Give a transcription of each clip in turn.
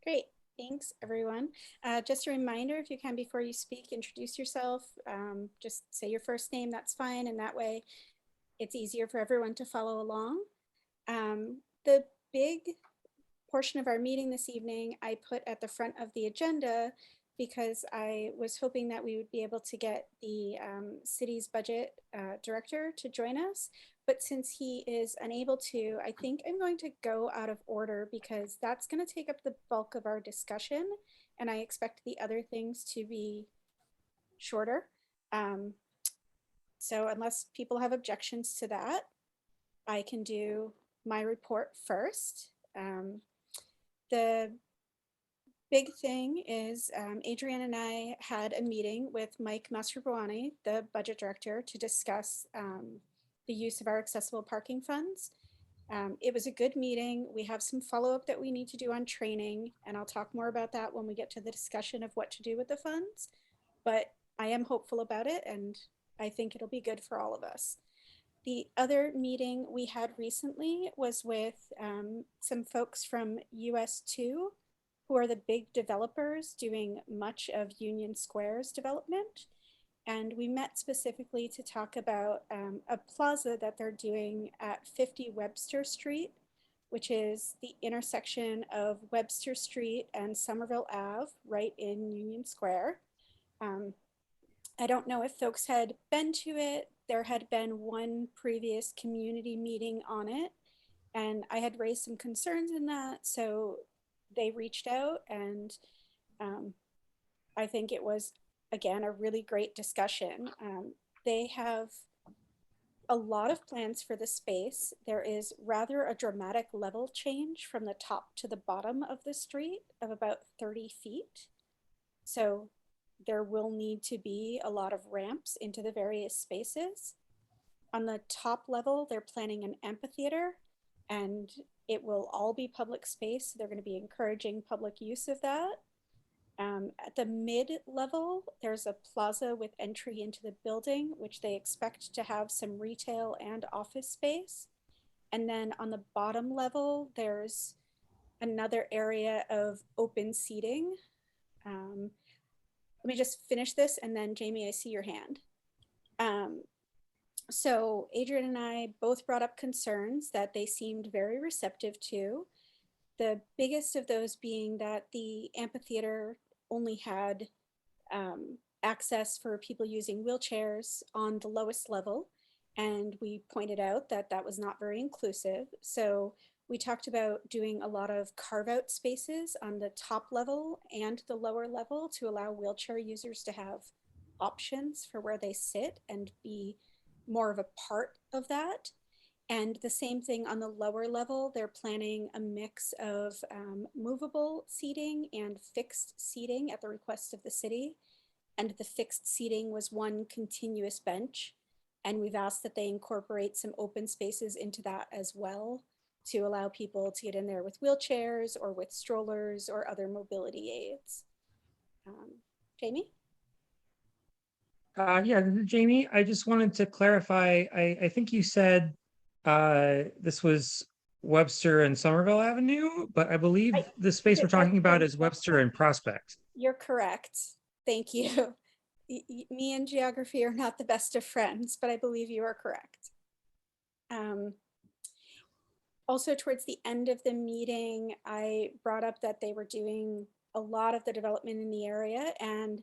Great. Thanks, everyone. Just a reminder, if you can, before you speak, introduce yourself. Just say your first name, that's fine. And that way it's easier for everyone to follow along. The big portion of our meeting this evening, I put at the front of the agenda because I was hoping that we would be able to get the city's budget director to join us. But since he is unable to, I think I'm going to go out of order because that's going to take up the bulk of our discussion. And I expect the other things to be shorter. So unless people have objections to that, I can do my report first. The big thing is Adrienne and I had a meeting with Mike Mastrobuoni, the budget director, to discuss the use of our accessible parking funds. It was a good meeting. We have some follow-up that we need to do on training, and I'll talk more about that when we get to the discussion of what to do with the funds. But I am hopeful about it, and I think it'll be good for all of us. The other meeting we had recently was with some folks from US2, who are the big developers doing much of Union Square's development. And we met specifically to talk about a plaza that they're doing at 50 Webster Street, which is the intersection of Webster Street and Somerville Ave, right in Union Square. I don't know if folks had been to it. There had been one previous community meeting on it, and I had raised some concerns in that. So they reached out, and I think it was, again, a really great discussion. They have a lot of plans for the space. There is rather a dramatic level change from the top to the bottom of the street of about 30 feet. So there will need to be a lot of ramps into the various spaces. On the top level, they're planning an amphitheater, and it will all be public space. They're going to be encouraging public use of that. At the mid level, there's a plaza with entry into the building, which they expect to have some retail and office space. And then on the bottom level, there's another area of open seating. Let me just finish this, and then Jamie, I see your hand. So Adrienne and I both brought up concerns that they seemed very receptive to. The biggest of those being that the amphitheater only had access for people using wheelchairs on the lowest level. And we pointed out that that was not very inclusive. So we talked about doing a lot of carve out spaces on the top level and the lower level to allow wheelchair users to have options for where they sit and be more of a part of that. And the same thing on the lower level, they're planning a mix of movable seating and fixed seating at the request of the city. And the fixed seating was one continuous bench. And we've asked that they incorporate some open spaces into that as well to allow people to get in there with wheelchairs or with strollers or other mobility aids. Jamie? Yeah, this is Jamie. I just wanted to clarify. I think you said this was Webster and Somerville Avenue, but I believe the space we're talking about is Webster and Prospect. You're correct. Thank you. Me and geography are not the best of friends, but I believe you are correct. Also, towards the end of the meeting, I brought up that they were doing a lot of the development in the area, and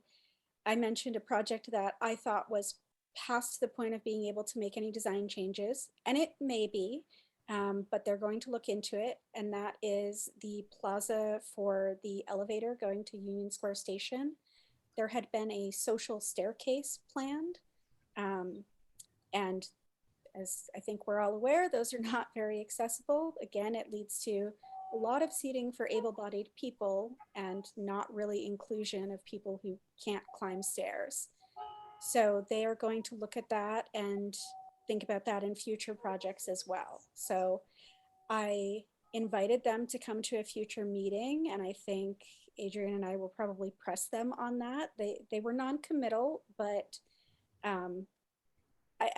I mentioned a project that I thought was past the point of being able to make any design changes, and it may be, but they're going to look into it, and that is the plaza for the elevator going to Union Square Station. There had been a social staircase planned, and as I think we're all aware, those are not very accessible. Again, it leads to a lot of seating for able-bodied people and not really inclusion of people who can't climb stairs. So they are going to look at that and think about that in future projects as well. So I invited them to come to a future meeting, and I think Adrienne and I will probably press them on that. They were non-committal, but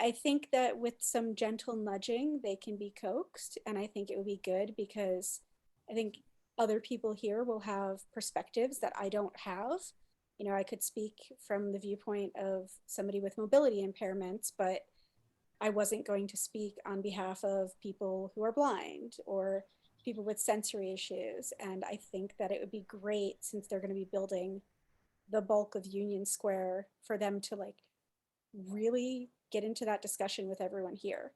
I think that with some gentle nudging, they can be coaxed. And I think it would be good because I think other people here will have perspectives that I don't have. You know, I could speak from the viewpoint of somebody with mobility impairments, but I wasn't going to speak on behalf of people who are blind or people with sensory issues. And I think that it would be great, since they're going to be building the bulk of Union Square, for them to like really get into that discussion with everyone here.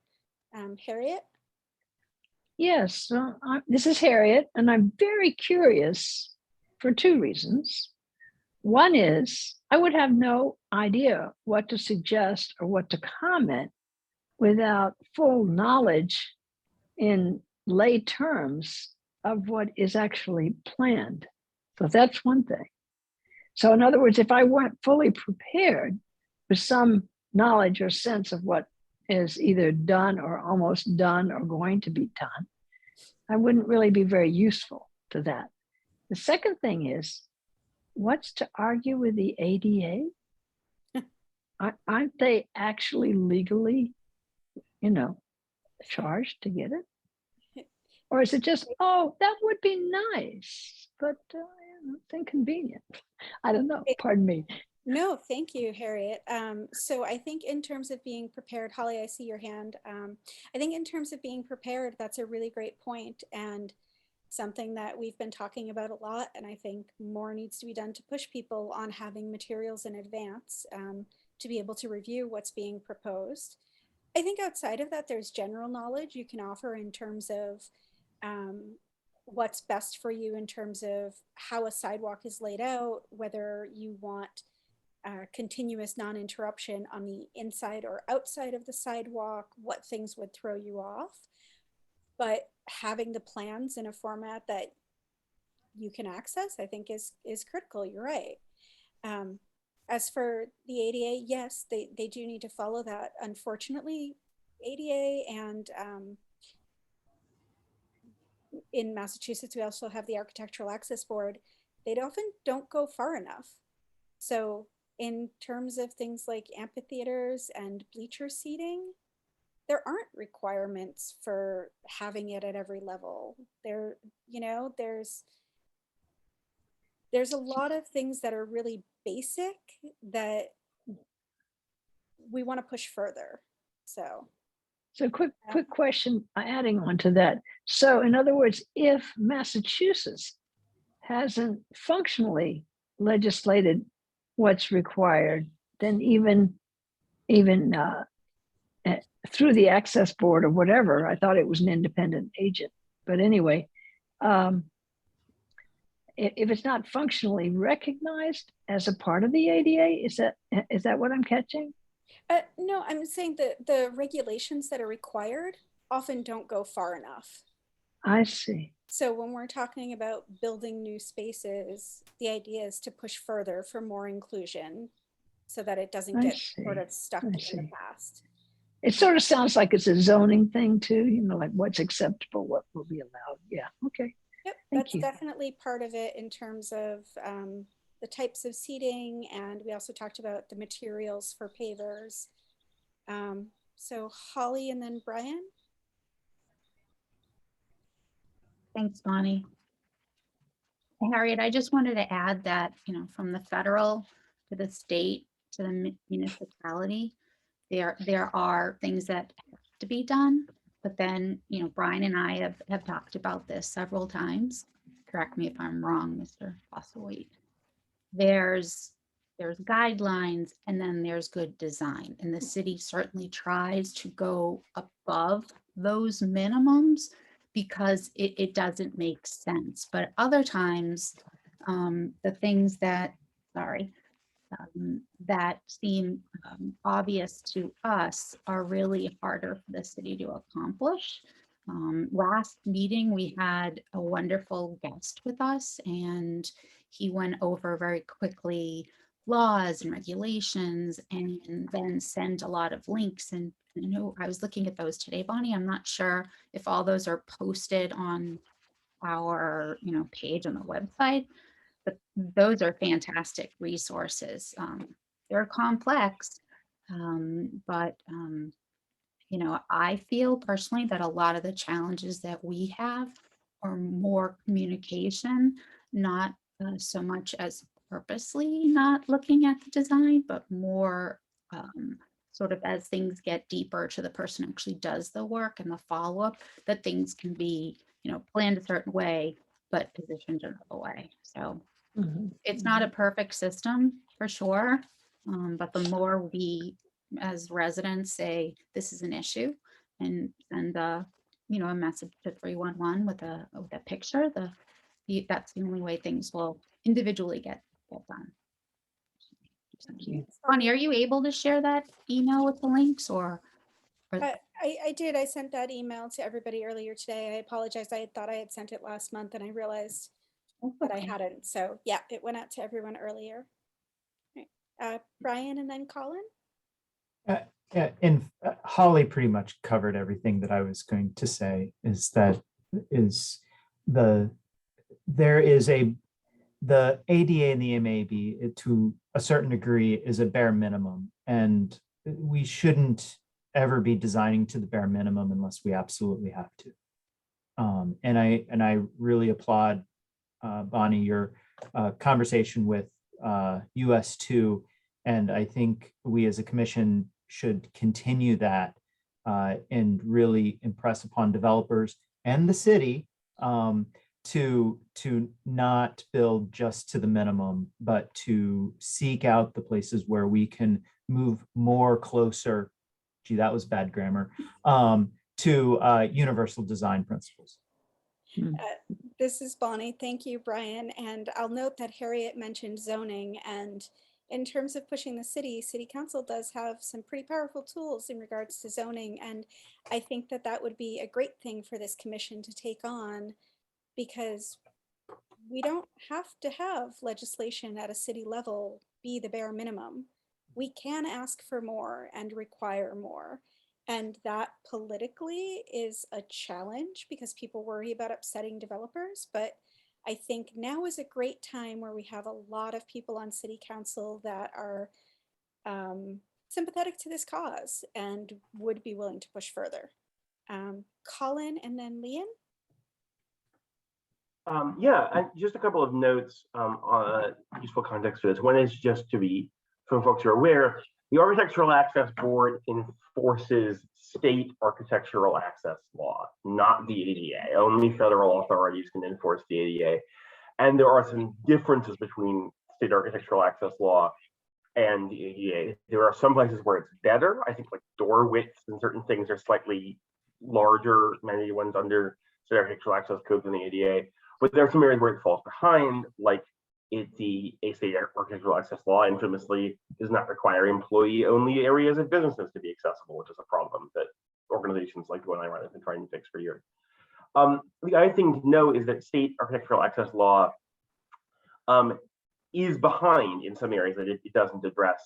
Harriet? Yes, this is Harriet, and I'm very curious for two reasons. One is I would have no idea what to suggest or what to comment without full knowledge in lay terms of what is actually planned. So that's one thing. So, in other words, if I weren't fully prepared with some knowledge or sense of what is either done or almost done or going to be done, I wouldn't really be very useful to that. The second thing is, what's to argue with the ADA? Aren't they actually legally, charged to get it? Or is it just, oh, that would be nice, but it's inconvenient? I don't know. Pardon me. No, thank you, Harriet. So I think in terms of being prepared, Holly, I see your hand. I think in terms of being prepared, that's a really great point, and something that we've been talking about a lot. And I think more needs to be done to push people on having materials in advance, to be able to review what's being proposed. I think outside of that, there's general knowledge you can offer in terms of um, what's best for you in terms of how a sidewalk is laid out, whether you want continuous non-interruption on the inside or outside of the sidewalk, what things would throw you off. But having the plans in a format that you can access, I think is critical. You're right. Um, as for the ADA, yes, they do need to follow that. Unfortunately, ADA and in Massachusetts, we also have the Architectural Access Board. They often don't go far enough. So in terms of things like amphitheaters and bleacher seating, there aren't requirements for having it at every level. There, there's a lot of things that are really basic that we want to push further. So So quick question adding on to that. So in other words, if Massachusetts hasn't functionally legislated what's required, then even through the access board or whatever, I thought it was an independent agent. But anyway, if it's not functionally recognized as a part of the ADA, is that what I'm catching? no, I'm saying that the regulations that are required often don't go far enough. I see. So when we're talking about building new spaces, the idea is to push further for more inclusion so that it doesn't I get sort see. of stuck I in the see. past. It sort of sounds like it's a zoning thing too, like what's acceptable, what will be allowed. Yeah. Okay. Yep, Thank that's you. definitely part of it in terms of the types of seating. And we also talked about the materials for pavers. So Holly and then Brian. Thanks, Bonnie. Harriet, I just wanted to add that, from the federal to the state to the municipality, there are things that have to be done. But then, Brian and I have talked about this several times. Correct me if I'm wrong, Mr. Fosselwaite. There's guidelines and then there's good design. And the city certainly tries to go above those minimums because it doesn't make sense. But other times, the things that seem obvious to us are really harder for the city to accomplish. Last meeting, we had a wonderful guest with us, and he went over very quickly laws and regulations and then sent a lot of links. And I was looking at those today, Bonnie. I'm not sure if all those are posted on our page on the website, but those are fantastic resources. They're complex, but I feel personally that a lot of the challenges that we have or more communication, not so much as purposely not looking at the design, but more sort of as things get deeper to the person who actually does the work and the follow-up, that things can be, planned a certain way, but positioned another way. So it's not a perfect system for sure, but the more we as residents say this is an issue and send a message to 311 with a picture, that's the only way things will individually get done. Thank you. Bonnie, are you able to share that email with the links or I did. I sent that email to everybody earlier today. I apologize. I thought I had sent it last month and I realized that I hadn't. So yeah, it went out to everyone earlier. Right. Brian and then Colin. Yeah, and Holly pretty much covered everything that I was going to say. The ADA and the MAB to a certain degree is a bare minimum, and we shouldn't ever be designing to the bare minimum unless we absolutely have to. And I really applaud Bonnie, your conversation with US2, and I think we as a commission should continue that and really impress upon developers and the city to not build just to the minimum, but to seek out the places where we can move more closer. Gee, that was bad grammar. To universal design principles. This is Bonnie. Thank you, Brian. And I'll note that Harriet mentioned zoning, and in terms of pushing the city council does have some pretty powerful tools in regards to zoning. And I think that that would be a great thing for this commission to take on, because we don't have to have legislation at a city level be the bare minimum. We can ask for more and require more. And that politically is a challenge because people worry about upsetting developers. But I think now is a great time where we have a lot of people on city council that are sympathetic to this cause and would be willing to push further. Colin and then Liam. Yeah, and just a couple of notes on useful context for this. One is just to be, so folks are aware, the Architectural Access Board enforces state architectural access law, not the ADA. Only federal authorities can enforce the ADA. And there are some differences between state architectural access law and the ADA. There are some places where it's better. I think like door widths and certain things are slightly larger, many ones under state architectural access code than the ADA. But there are some areas where it falls behind, like the state architectural access law infamously does not require employee-only areas of businesses to be accessible, which is a problem that organizations like the one I run have been trying to fix for years. The other thing to know is that state architectural access law is behind in some areas that it doesn't address.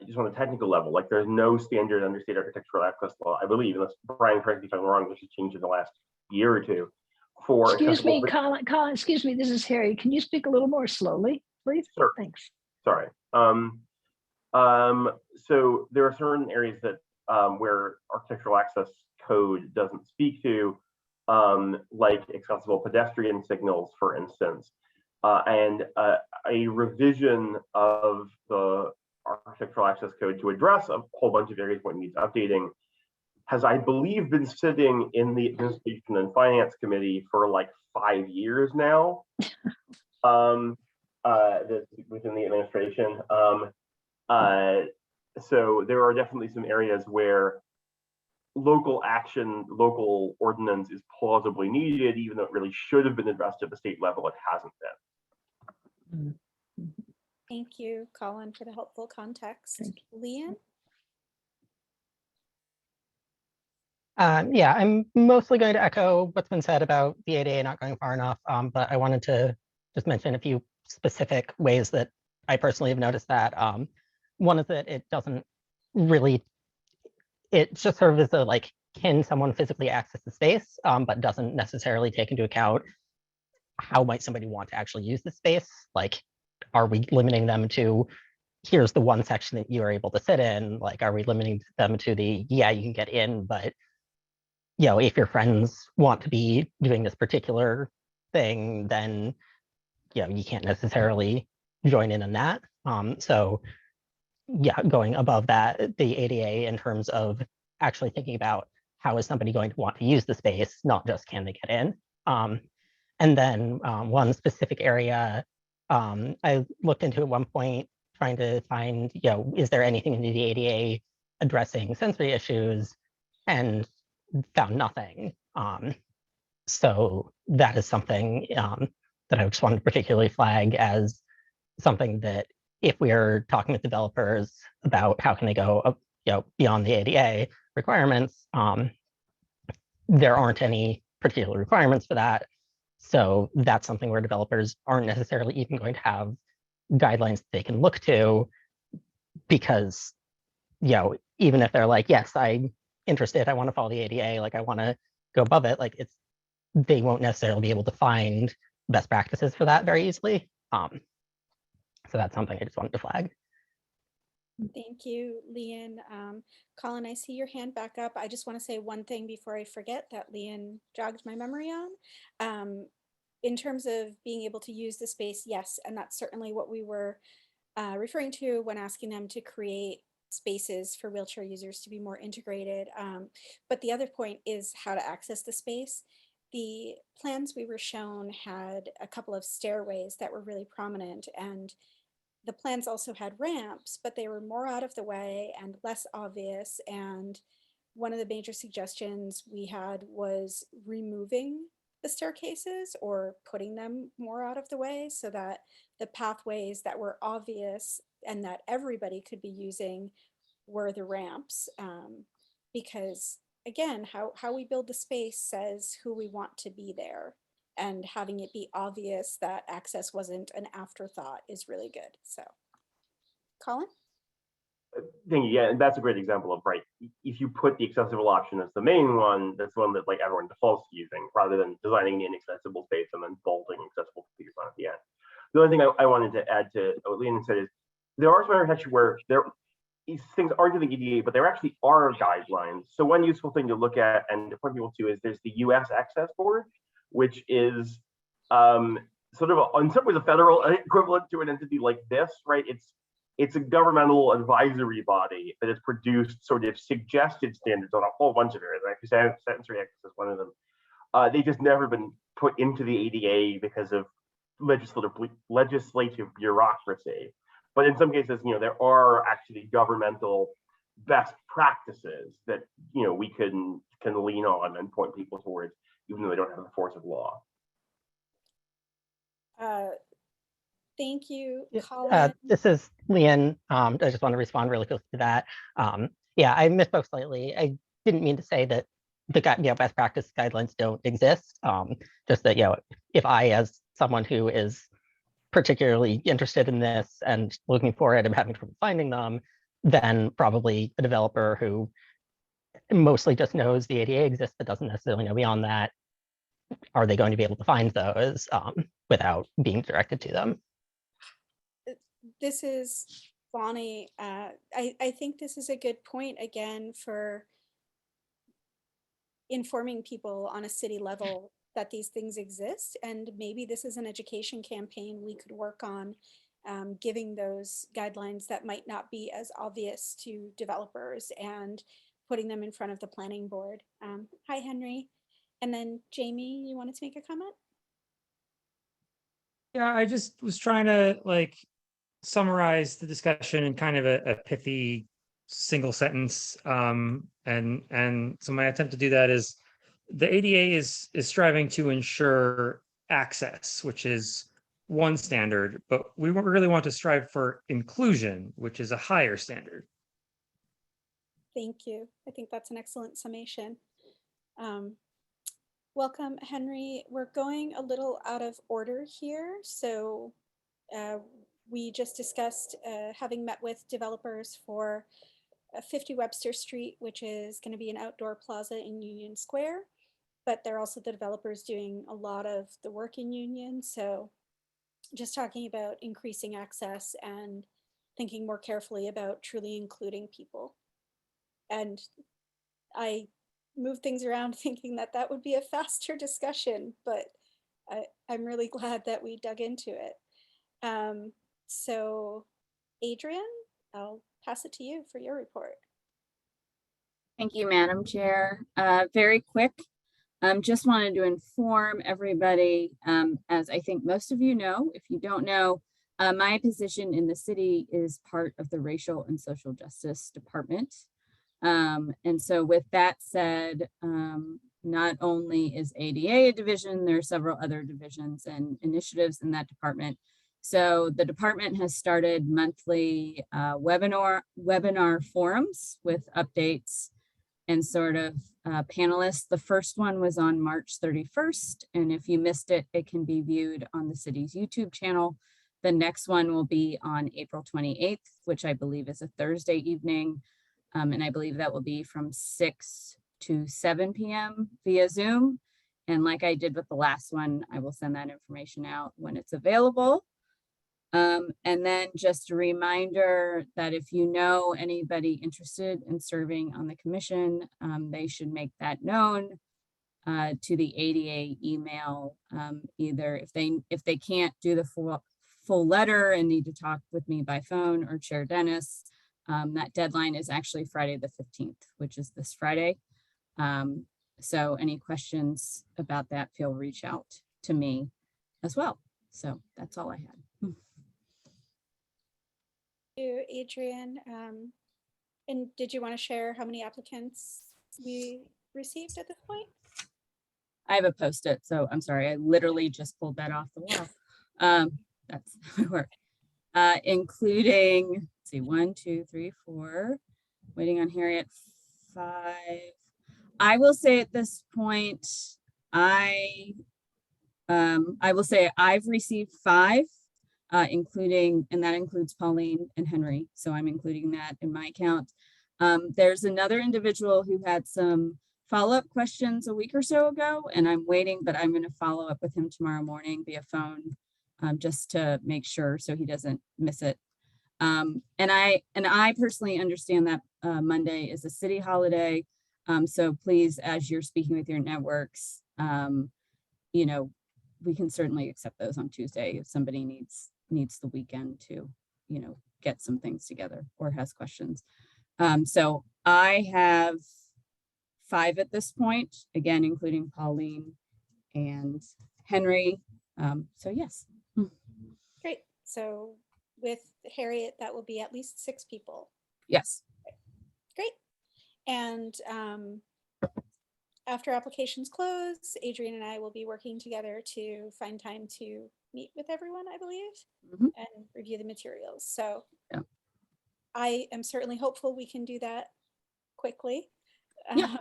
Just on a technical level, like there's no standard under state architectural access law, I believe, unless Brian correct me if I'm wrong, which has changed in the last year or two. For excuse me, Colin, excuse me, this is Harry. Can you speak a little more slowly, please? Sure. Thanks. Sorry. So there are certain areas that where architectural access code doesn't speak to, like accessible pedestrian signals, for instance, and a revision of the architectural access code to address a whole bunch of areas where it needs updating has, I believe, been sitting in the Administration and Finance Committee for like 5 years now, within the administration. So there are definitely some areas where local action, local ordinance is plausibly needed, even though it really should have been addressed at the state level. It hasn't been. Thank you, Colin, for the helpful context. Liam? Yeah, I'm mostly going to echo what's been said about the ADA not going far enough, but I wanted to just mention a few specific ways that I personally have noticed that. One is that it doesn't really, it just sort of is a like, can someone physically access the space, but doesn't necessarily take into account how might somebody want to actually use the space? Like, are we limiting them to, here's the one section that you are able to sit in? Like, are we limiting them to the, yeah, you can get in, but if your friends want to be doing this particular thing, then, you can't necessarily join in on that. So yeah, going above that, the ADA in terms of actually thinking about how is somebody going to want to use the space, not just can they get in. And then one specific area I looked into at one point, trying to find, is there anything in the ADA addressing sensory issues, and found nothing. So that is something that I just wanted to particularly flag as something that if we are talking with developers about how can they go beyond the ADA requirements, there aren't any particular requirements for that. So that's something where developers aren't necessarily even going to have guidelines they can look to, because even if they're like, yes, I'm interested, I want to follow the ADA, like I want to go above it, like they won't necessarily be able to find best practices for that very easily. So that's something I just wanted to flag. Thank you, Leon. Colin, I see your hand back up. I just want to say one thing before I forget that Leon jogged my memory on. In terms of being able to use the space, yes, and that's certainly what we were referring to when asking them to create spaces for wheelchair users to be more integrated. But the other point is how to access the space. The plans we were shown had a couple of stairways that were really prominent, and the plans also had ramps, but they were more out of the way and less obvious. And one of the major suggestions we had was removing the staircases or putting them more out of the way so that the pathways that were obvious and that everybody could be using were the ramps. Because again, how we build the space says who we want to be there. And having it be obvious that access wasn't an afterthought is really good. So, Colin? Thank you. Yeah, and that's a great example of, right, if you put the accessible option as the main one, that's one that like everyone defaults to using, rather than designing an inaccessible space and then bolting accessible figures on at the end. The only thing I wanted to add to what Leon said is there are some architecture where these things aren't in the EDA, but there actually are guidelines. So one useful thing to look at and to point people to is there's the US Access Board, which is sort of in some ways a federal equivalent to an entity like this, right? It's a governmental advisory body that has produced sort of suggested standards on a whole bunch of areas. Actually, sensory access is one of them. They've just never been put into the ADA because of legislative bureaucracy. But in some cases, there are actually governmental best practices that we can lean on and point people towards, even though they don't have the force of law. Thank you, Colin. This is Leon. I just want to respond really quickly to that. Yeah, I misspoke slightly. I didn't mean to say that the best practice guidelines don't exist. Just that if I, as someone who is particularly interested in this and looking for it and having trouble finding them, then probably a developer who mostly just knows the ADA exists but doesn't necessarily know beyond that, are they going to be able to find those without being directed to them? This is Bonnie. I think this is a good point again for informing people on a city level that these things exist, and maybe this is an education campaign we could work on, giving those guidelines that might not be as obvious to developers and putting them in front of the planning board. Hi, Henry. And then Jamie, you wanted to make a comment? Yeah, I just was trying to summarize the discussion in kind of a pithy single sentence. And so my attempt to do that is the ADA is striving to ensure access, which is one standard, but we really want to strive for inclusion, which is a higher standard. Thank you. I think that's an excellent summation. Welcome, Henry. We're going a little out of order here. So we just discussed having met with developers for 50 Webster Street, which is going to be an outdoor plaza in Union Square, but they're also the developers doing a lot of the work in Union. So just talking about increasing access and thinking more carefully about truly including people. And I moved things around thinking that that would be a faster discussion, but I'm really glad that we dug into it. So Adrian, I'll pass it to you for your report. Thank you, Madam Chair. Very quick, just wanted to inform everybody, as I think most of you know, if you don't know, my position in the city is part of the Racial and Social Justice Department. And so with that said, not only is ADA a division, there are several other divisions and initiatives in that department. So the department has started monthly webinar forums with updates and sort of panelists. The first one was on March 31st. And if you missed it, it can be viewed on the city's YouTube channel. The next one will be on April 28th, which I believe is a Thursday evening. And I believe that will be from 6 to 7 p.m. via Zoom. And like I did with the last one, I will send that information out when it's available. And then just a reminder that if you know anybody interested in serving on the commission, they should make that known to the ADA email, either if they can't do the full letter and need to talk with me by phone or Chair Dennis. That deadline is actually Friday the 15th, which is this Friday. So any questions about that, reach out to me as well. So that's all I had. Thank you, Adrian. And did you want to share how many applicants we received at this point? I have a Post-it, so I'm sorry. I literally just pulled that off the wall. That's my work. Including, let's see, 1, 2, 3, 4, waiting on Harriet, 5. I will say at this point, I will say I've received 5, including, and that includes Pauline and Henry. So I'm including that in my count. There's another individual who had some follow-up questions a week or so ago, and I'm waiting, but I'm going to follow up with him tomorrow morning via phone, just to make sure so he doesn't miss it. And I personally understand that Monday is a city holiday. So please, as you're speaking with your networks, you know, we can certainly accept those on Tuesday if somebody needs the weekend to, you know, get some things together or has questions. So I have 5 at this point, again, including Pauline and Henry. So yes. Great. So with Harriet, that will be at least 6 people. Yes. Great. And after applications close, Adrian and I will be working together to find time to meet with everyone, I believe, and review the materials. So yeah. I am certainly hopeful we can do that quickly. Yeah.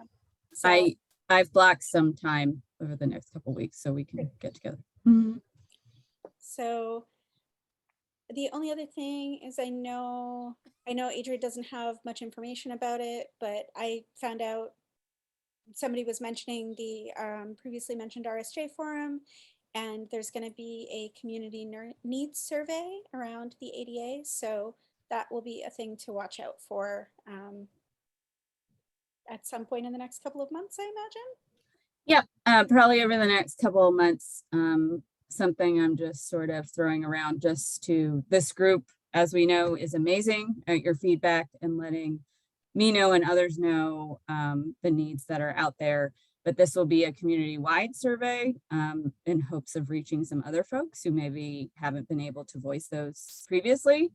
So I've blocked some time over the next couple of weeks so we can get together. So the only other thing is I know Adrian doesn't have much information about it, but I found out somebody was mentioning the previously mentioned RSJ forum, and there's going to be a community needs survey around the ADA. So that will be a thing to watch out for at some point in the next couple of months, I imagine. Yeah, probably over the next couple of months. Something I'm just sort of throwing around just to this group, as we know, is amazing at your feedback and letting me know and others know the needs that are out there. But this will be a community-wide survey in hopes of reaching some other folks who maybe haven't been able to voice those previously.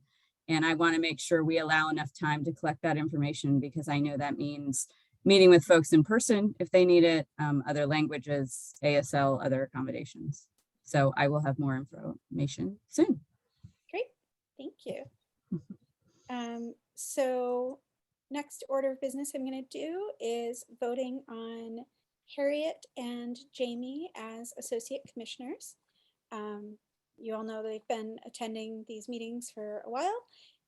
And I want to make sure we allow enough time to collect that information, because I know that means meeting with folks in person if they need it, other languages, ASL, other accommodations. So I will have more information soon. Great, thank you. So next order of business I'm going to do is voting on Harriet and Jamie as associate commissioners. You all know they've been attending these meetings for a while,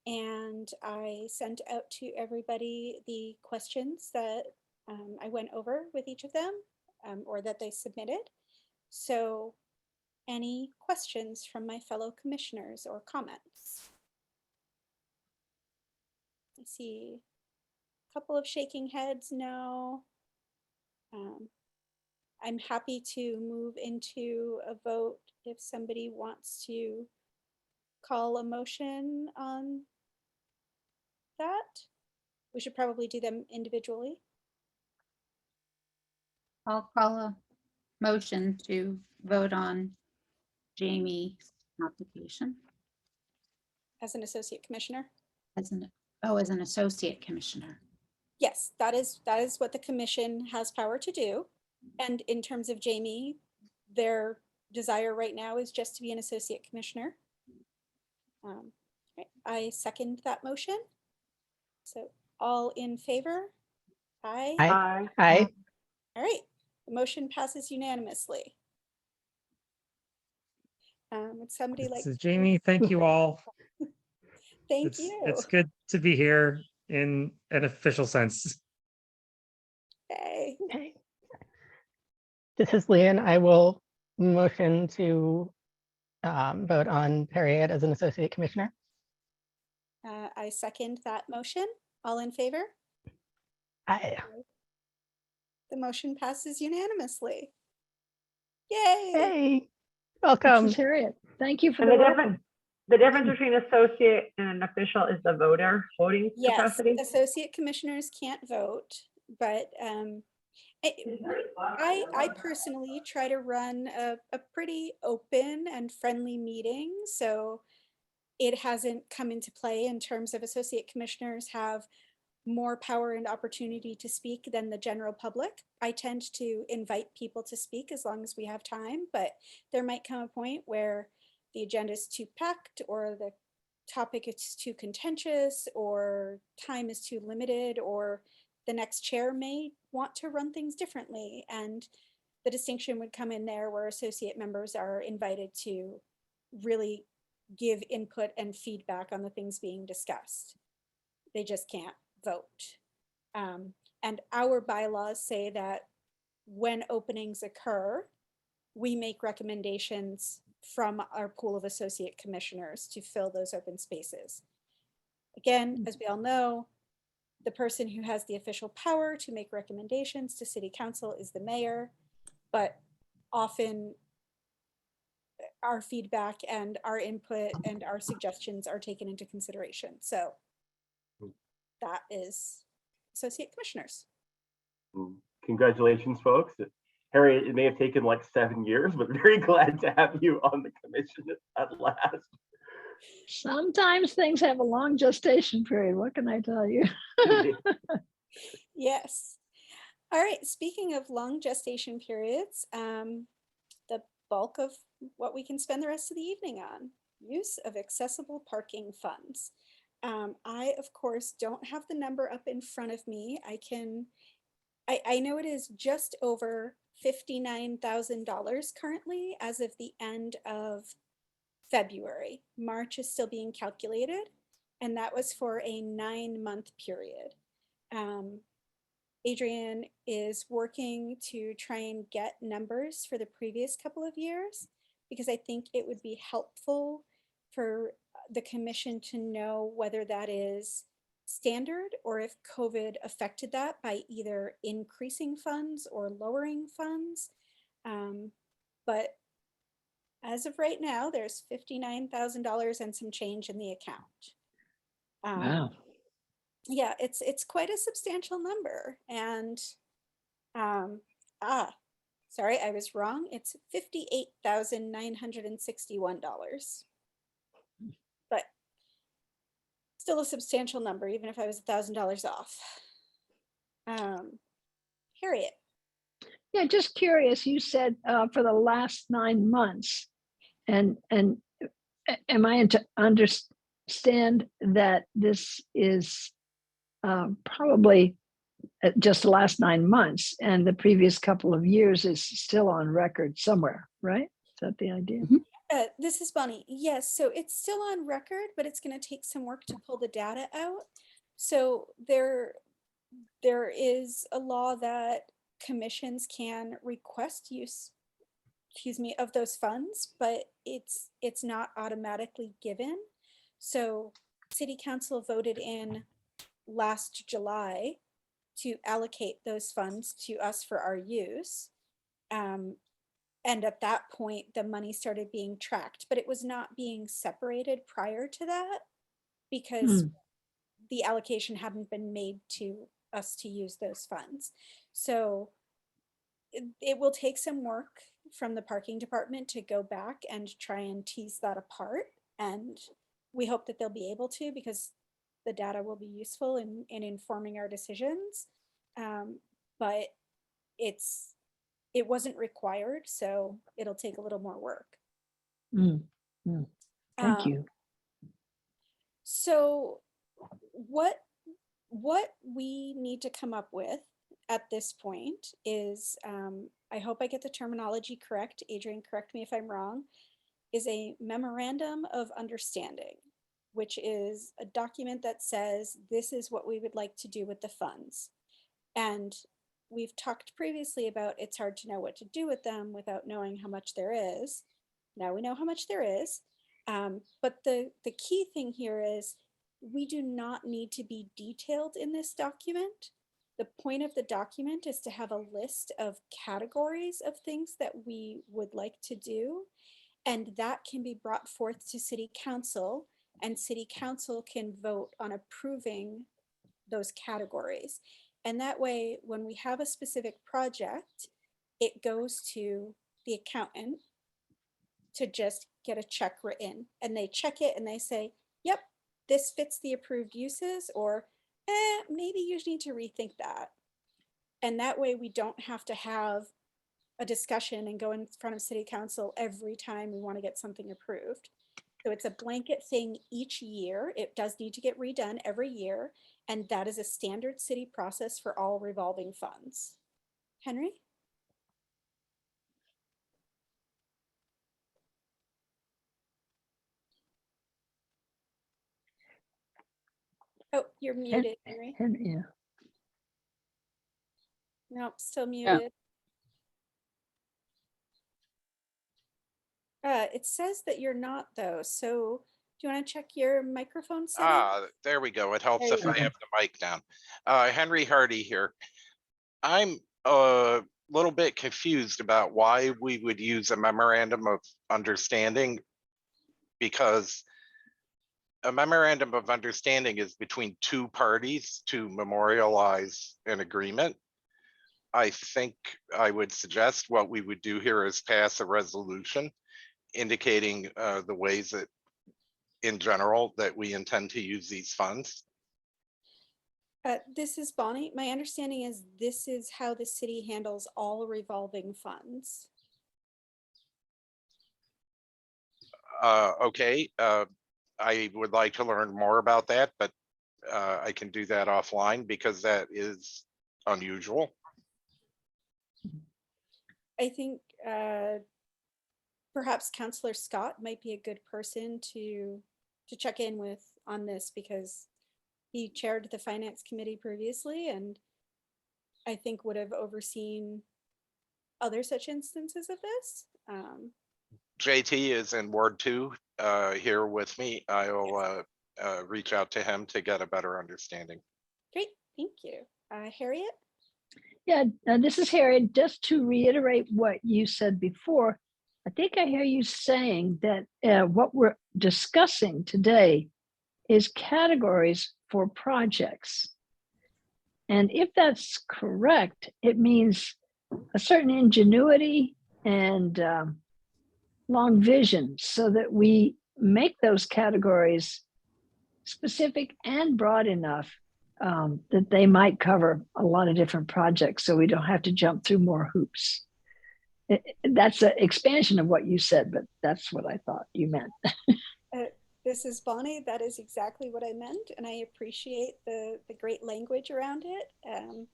and I sent out to everybody the questions that I went over with each of them, or that they submitted. So any questions from my fellow commissioners or comments? I see a couple of shaking heads, no. I'm happy to move into a vote if somebody wants to call a motion on that. We should probably do them individually. I'll call a motion to vote on Jamie's application As an associate commissioner. as an associate commissioner. Yes, that is what the commission has power to do. And in terms of Jamie, their desire right now is just to be an associate commissioner. Right, I second that motion. So all in favor? Aye. Aye. Aye. All right, the motion passes unanimously. Would somebody like? So Jamie, thank you all. Thank you. It's good to be here in an official sense. Okay. Okay. This is Leon. I will motion to vote on Harriet as an associate commissioner. I second that motion. All in favor? Aye. The motion passes unanimously. Yay! Hey, This welcome. is Harriet. Thank you for And the the welcome. difference between associate and an official is the voting Yes, capacity. associate commissioners can't vote, but I personally try to run a pretty open and friendly meeting, so it hasn't come into play in terms of associate commissioners have more power and opportunity to speak than the general public. I tend to invite people to speak as long as we have time, but there might come a point where the agenda is too packed or the topic is too contentious or time is too limited or the next chair may want to run things differently. And the distinction would come in there where associate members are invited to really give input and feedback on the things being discussed. They just can't vote. And our bylaws say that when openings occur, we make recommendations from our pool of associate commissioners to fill those open spaces. Again, as we all know, the person who has the official power to make recommendations to city council is the mayor, but often our feedback and our input and our suggestions are taken into consideration. So that is associate commissioners. Congratulations, folks. Harriet, it may have taken like 7 years, but very glad to have you on the commission at last. Sometimes things have a long gestation period. What can I tell you? Yes. All right. Speaking of long gestation periods, the bulk of what we can spend the rest of the evening on, use of accessible parking funds. I, of course, don't have the number up in front of me. I know it is just over $59,000 currently as of the end of February. March is still being calculated, and that was for a 9-month period. Adrian is working to try and get numbers for the previous couple of years because I think it would be helpful for the commission to know whether that is standard or if COVID affected that by either increasing funds or lowering funds. But as of right now, there's $59,000 and some change in the account. Wow. Yeah, it's quite a substantial number. And sorry, I was wrong. It's $58,961. But still a substantial number, even if I was $1,000 off. Harriet. Yeah, just curious. You said for the last 9 months, and am I to understand that this is probably just the last 9 months, and the previous couple of years is still on record somewhere, right? Is that the idea? This is Bonnie. Yes, so it's still on record, but it's going to take some work to pull the data out. So there is a law that commissions can request use, of those funds, but it's not automatically given. So City Council voted in last July to allocate those funds to us for our use. And at that point, the money started being tracked, but it was not being separated prior to that because the allocation hadn't been made to us to use those funds. So it will take some work from the parking department to go back and try and tease that apart. And we hope that they'll be able to, because the data will be useful in informing our decisions. But it wasn't required, so it'll take a little more work. Thank you. So what we need to come up with at this point is, I hope I get the terminology correct, Adrian, correct me if I'm wrong, is a memorandum of understanding, which is a document that says, this is what we would like to do with the funds. And we've talked previously about it's hard to know what to do with them without knowing how much there is. Now we know how much there is. But the key thing here is we do not need to be detailed in this document. The point of the document is to have a list of categories of things that we would like to do. And that can be brought forth to City Council, and City Council can vote on approving those categories. And that way, when we have a specific project, it goes to the accountant to just get a check written, and they check it and they say, yep, this fits the approved uses, or maybe you need to rethink that. And that way we don't have to have a discussion and go in front of City Council every time we want to get something approved. So it's a blanket thing each year. It does need to get redone every year. And that is a standard city process for all revolving funds. Henry? Oh, you're muted, Henry. Yeah. Nope, still muted. It says that you're not though. So do you want to check your microphone setting? There we go. It helps There if you I go. have the mic down. Henry Hardy here. I'm a little bit confused about why we would use a memorandum of understanding, because a memorandum of understanding is between two parties to memorialize an agreement. I think I would suggest what we would do here is pass a resolution indicating the ways that in general that we intend to use these funds. This is Bonnie. My understanding is this is how the city handles all revolving funds. Okay, I would like to learn more about that, but I can do that offline because that is unusual. I think perhaps Councillor Scott might be a good person to check in with on this, because he chaired the finance committee previously and I think would have overseen other such instances of this. JT is in Ward 2 here with me. I'll reach out to him to get a better understanding. Great, thank you. Harriet? Yeah, this is Harriet. Just to reiterate what you said before, I think I hear you saying that what we're discussing today is categories for projects. And if that's correct, it means a certain ingenuity and long vision so that we make those categories specific and broad enough that they might cover a lot of different projects, so we don't have to jump through more hoops. That's an expansion of what you said, but that's what I thought you meant. This is Bonnie. That is exactly what I meant, and I appreciate the great language around it.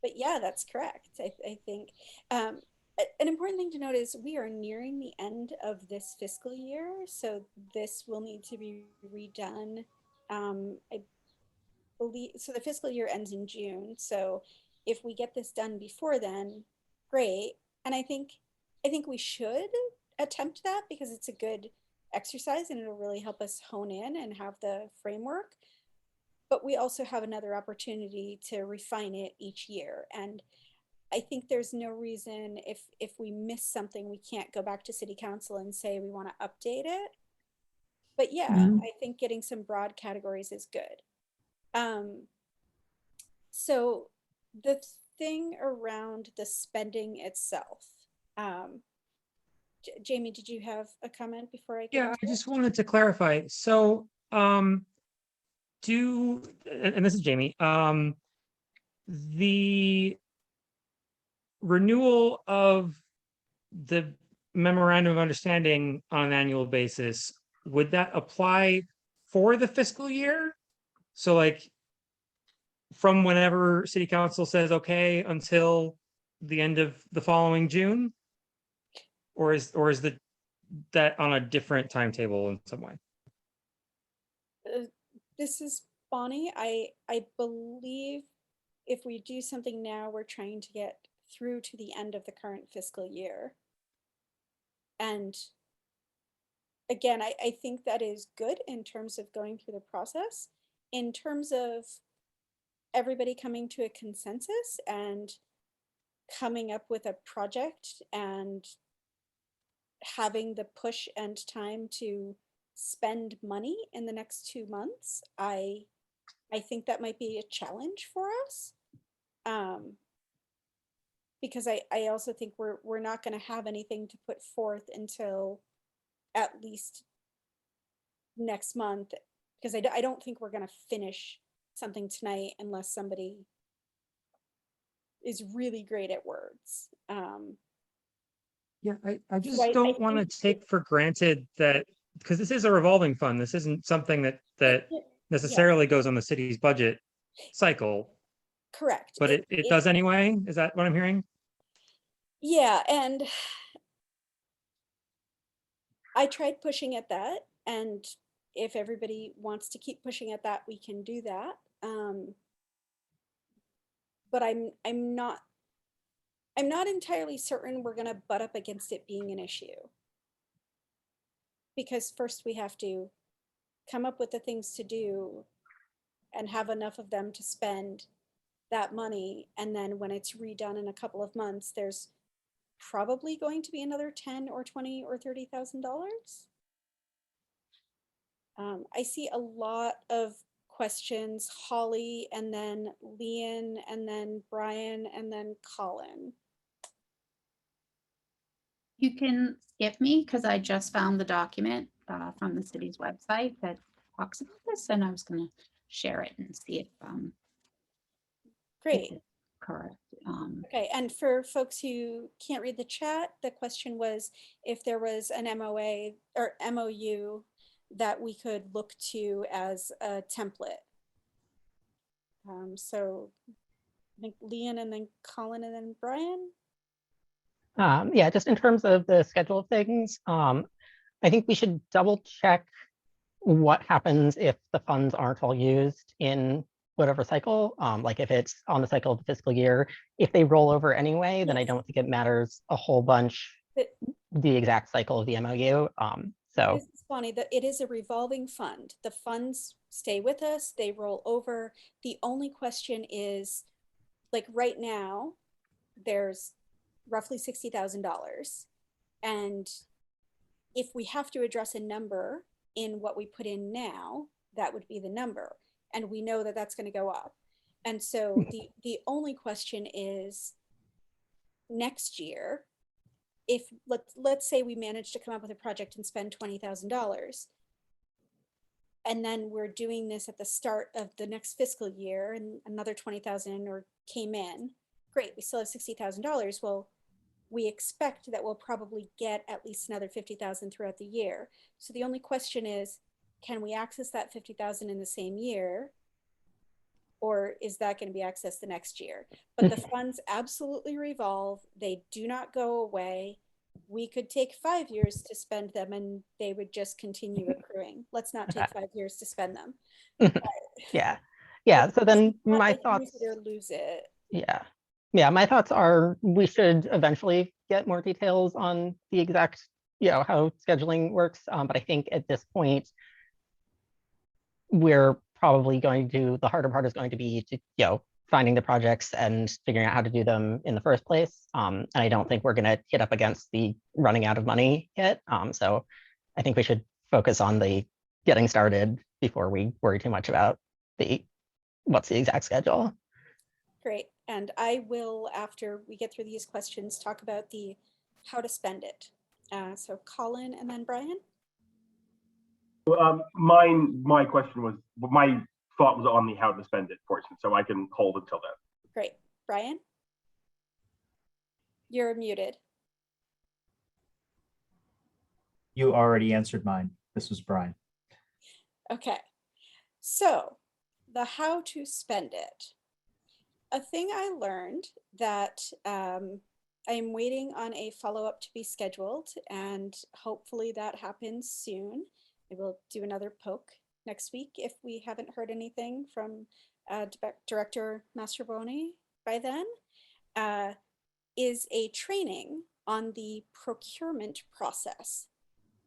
But yeah, that's correct. I think an important thing to note is we are nearing the end of this fiscal year, so this will need to be redone. I believe so. The fiscal year ends in June, so if we get this done before then, great. And I think we should attempt that because it's a good exercise and it'll really help us hone in and have the framework. but we also have another opportunity to refine it each year. And I think there's no reason if we miss something, we can't go back to city council and say we want to update it. But yeah, Mhm. I think getting some broad categories is good. So the thing around the spending itself, Jamie, did you have a comment before I get Yeah, into I it? just wanted to clarify. So, and this is Jamie, the renewal of the memorandum of understanding on an annual basis, would that apply for the fiscal year? So like from whenever city council says okay until the end of the following June? Or is that on a different timetable in some way? This is Bonnie. I believe if we do something now, we're trying to get through to the end of the current fiscal year. And again, I think that is good in terms of going through the process. In terms of everybody coming to a consensus and coming up with a project and having the push and time to spend money in the next 2 months, I think that might be a challenge for us. Because I also think we're not going to have anything to put forth until at least next month, because I don't think we're going to finish something tonight unless somebody is really great at words. Yeah, I So just I don't want think to take for granted that, because this is a revolving fund. This isn't something that yeah, necessarily goes on the city's budget cycle, correct. but it does anyway. Is that what I'm hearing? Yeah, and I tried pushing at that, and if everybody wants to keep pushing at that, we can do that. But I'm not entirely certain we're going to butt up against it being an issue. Because first we have to come up with the things to do and have enough of them to spend that money. And then when it's redone in a couple of months, there's probably going to be another 10 or 20 or $30,000. I see a lot of questions, Holly, and then Leon, and then Brian, and then Colin. You can skip me because I just found the document from the city's website that talks about this, and I was going to share it and see if Great. it's correct. Okay, and for folks who can't read the chat, the question was if there was an MOA or MOU that we could look to as a template. So I think Leon and then Colin and then Brian. Yeah, just in terms of the schedule of things, I think we should double check what happens if the funds aren't all used in whatever cycle, like if it's on the cycle of the fiscal year. If they roll over anyway, then I don't think it matters a whole bunch the exact cycle of the MOU. So This is funny that it is a revolving fund. The funds stay with us, they roll over. The only question is, like right now, there's roughly $60,000. And if we have to address a number in what we put in now, that would be the number. And we know that that's going to go up. And so the only question is next year, if let's say we manage to come up with a project and spend $20,000, and then we're doing this at the start of the next fiscal year and another 20,000 or came in, great, we still have $60,000. Well, we expect that we'll probably get at least another 50,000 throughout the year. So the only question is, can we access that 50,000 in the same year? Or is that going to be accessed the next year? But the funds absolutely revolve. They do not go away. We could take 5 years to spend them and they would just continue accruing. Let's not take 5 years to spend them. yeah. So then my thoughts. Use it or lose it. Yeah, my thoughts are we should eventually get more details on the exact, how scheduling works. But I think at this point, we're probably going to, the harder part is going to be to, finding the projects and figuring out how to do them in the first place. And I don't think we're going to hit up against the running out of money yet. So I think we should focus on the getting started before we worry too much about what's the exact schedule. Great. And I will, after we get through these questions, talk about the how to spend it. So Colin and then Brian. My question was, my thought was on the how to spend it portion, so I can hold until then. Great. Brian? You're muted. You already answered mine. This was Brian. Okay. So the how to spend it. A thing I learned that I'm waiting on a follow-up to be scheduled, and hopefully that happens soon. I will do another poke next week if we haven't heard anything from Director Mastroboni by then, is a training on the procurement process.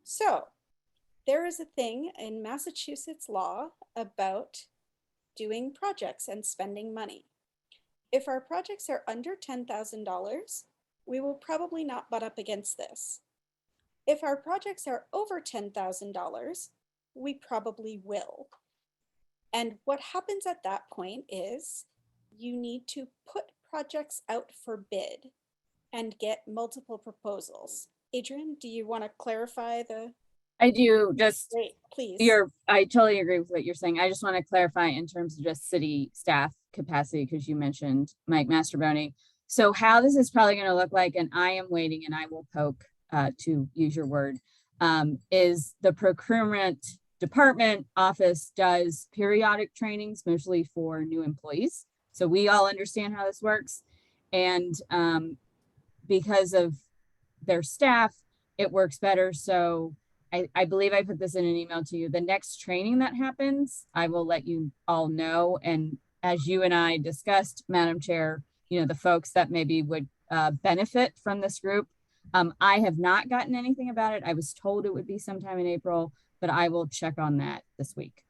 So there is a thing in Massachusetts law about doing projects and spending money. If our projects are under $10,000, we will probably not butt up against this. If our projects are over $10,000, we probably will. And what happens at that point is you need to put projects out for bid and get multiple proposals. Adrian, do you want to clarify the? I do, just Great, please. I totally agree with what you're saying. I just want to clarify in terms of just city staff capacity, because you mentioned Mike Mastroboni. So how this is probably going to look like, and I am waiting and I will poke, to use your word, is the procurement department office does periodic trainings, mostly for new employees. So we all understand how this works. And because of their staff, it works better. So I believe I put this in an email to you. The next training that happens, I will let you all know. And as you and I discussed, Madam Chair, the folks that maybe would benefit from this group, I have not gotten anything about it. I was told it would be sometime in April, but I will check on that this week.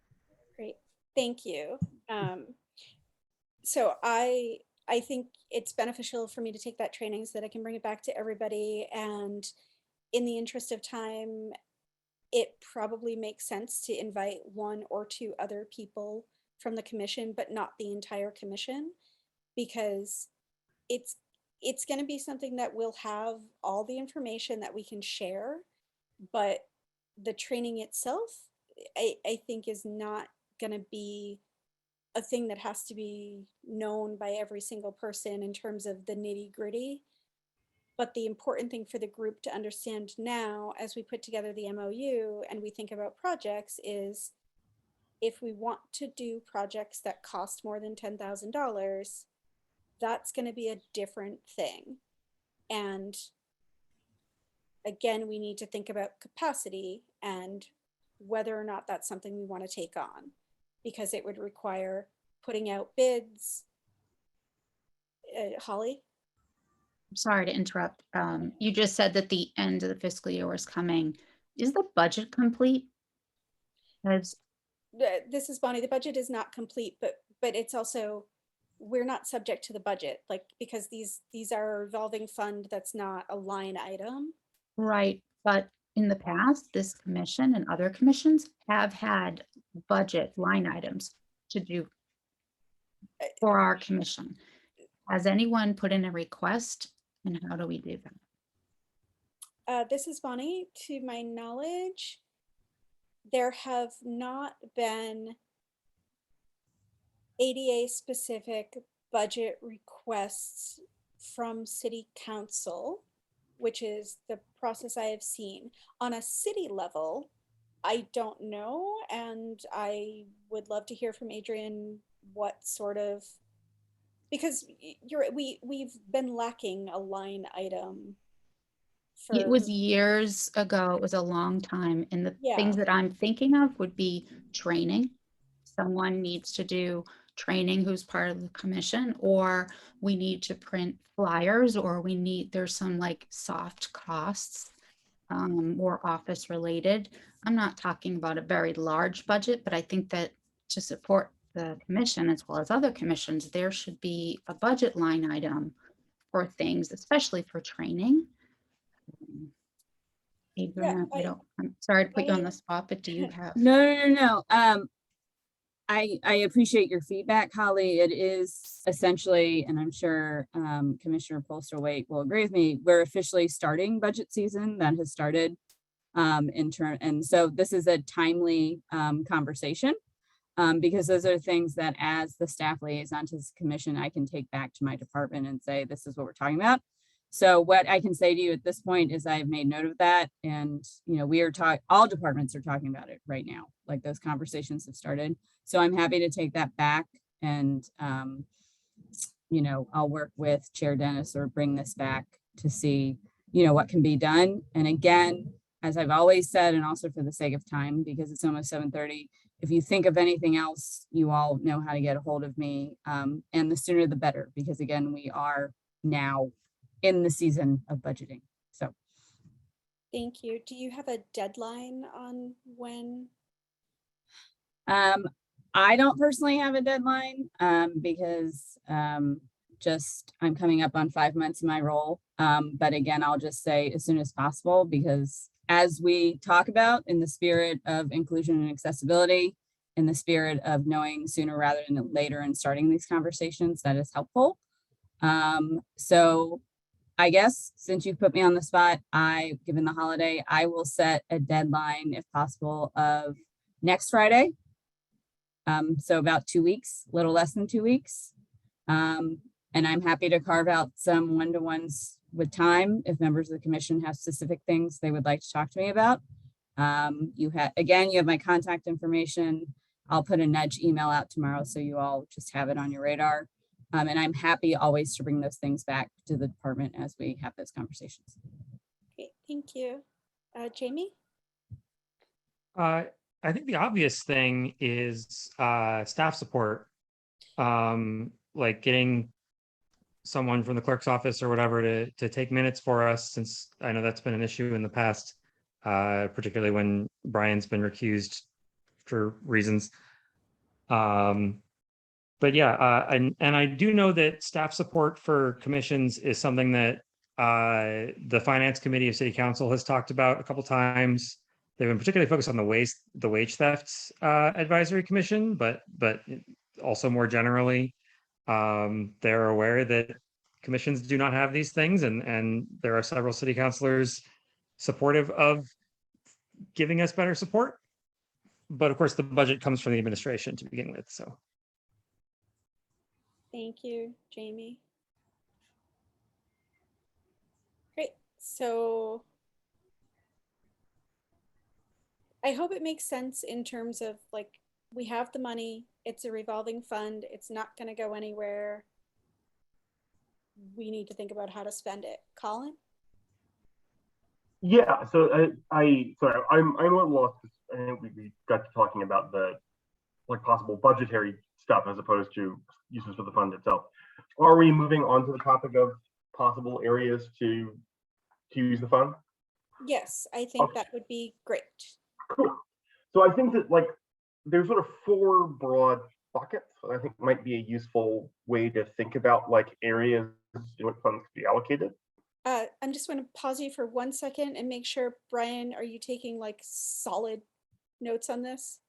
Great, thank you. So I think it's beneficial for me to take that training so that I can bring it back to everybody. And in the interest of time, it probably makes sense to invite one or two other people from the commission, but not the entire commission, because it's going to be something that will have all the information that we can share, but the training itself, I think is not going to be a thing that has to be known by every single person in terms of the nitty-gritty. But the important thing for the group to understand now, as we put together the MOU and we think about projects, is if we want to do projects that cost more than $10,000, that's going to be a different thing. And again, we need to think about capacity and whether or not that's something we want to take on, because it would require putting out bids. Holly? Sorry to interrupt. You just said that the end of the fiscal year was coming. Is the budget complete? This is Bonnie. The budget is not complete, but it's also, we're not subject to the budget, like, because these are a revolving fund. That's not a line item. Right, but in the past, this commission and other commissions have had budget line items to do for our commission. Has anyone put in a request, and how do we do that? This is Bonnie. To my knowledge, there have not been ADA specific budget requests from City Council, which is the process I have seen. On a city level, I don't know, and I would love to hear from Adrian what sort of, because we've been lacking a line item. It was years ago. It was a long time. And the Yeah. things that I'm thinking of would be training. Someone needs to do training who's part of the commission, or we need to print flyers, or there's some like soft costs, more office related. I'm not talking about a very large budget, but I think that to support the commission as well as other commissions, there should be a budget line item for things, especially for training. Adrian, I'm sorry to put you on the spot, but do you have? No. I appreciate your feedback, Holly. It is essentially, and I'm sure Commissioner Polster-Waite will agree with me, we're officially starting budget season. That has started and so this is a timely conversation because those are things that as the staff liaison to this commission, I can take back to my department and say, this is what we're talking about. So what I can say to you at this point is I've made note of that. And, you know, we are all departments are talking about it right now. Like those conversations have started. So I'm happy to take that back and, you know, I'll work with Chair Dennis or bring this back to see, you know, what can be done. And again, as I've always said, and also for the sake of time, because it's almost 7:30, if you think of anything else, you all know how to get a hold of me. And the sooner the better, because again, we are now in the season of budgeting. So. Thank you. Do you have a deadline on when? I don't personally have a deadline because just I'm coming up on 5 months in my role. But again, I'll just say as soon as possible, because as we talk about in the spirit of inclusion and accessibility, in the spirit of knowing sooner rather than later and starting these conversations, that is helpful. So I guess since you put me on the spot, given the holiday, I will set a deadline if possible of next Friday. So about 2 weeks, a little less than 2 weeks. And I'm happy to carve out some one-to-ones with time if members of the commission have specific things they would like to talk to me about. You have my contact information. I'll put a nudge email out tomorrow so you all just have it on your radar. And I'm happy always to bring those things back to the department as we have those conversations. Okay, thank you. Jamie? I think the obvious thing is staff support, like getting someone from the clerk's office or whatever to take minutes for us, since I know that's been an issue in the past, particularly when Brian's been recused for reasons. But yeah, and I do know that staff support for commissions is something that the Finance Committee of City Council has talked about a couple times. They've been particularly focused on the wage theft advisory commission, but also more generally, they're aware that commissions do not have these things, and there are several city councilors supportive of giving us better support. But of course, the budget comes from the administration to begin with, so. Thank you, Jamie. Great. So I hope it makes sense in terms of like, we have the money, it's a revolving fund, it's not going to go anywhere. We need to think about how to spend it. Colin? Yeah, so I'm a little lost. I think we got to talking about the possible budgetary stuff as opposed to uses for the fund itself. Are we moving on to the topic of possible areas to use the fund? Yes, I think that would be great. Cool. So I think that there's sort of 4 broad buckets that I think might be a useful way to think about areas in which funds could be allocated. I'm just going to pause you for 1 second and make sure, Brian, are you taking solid notes on this?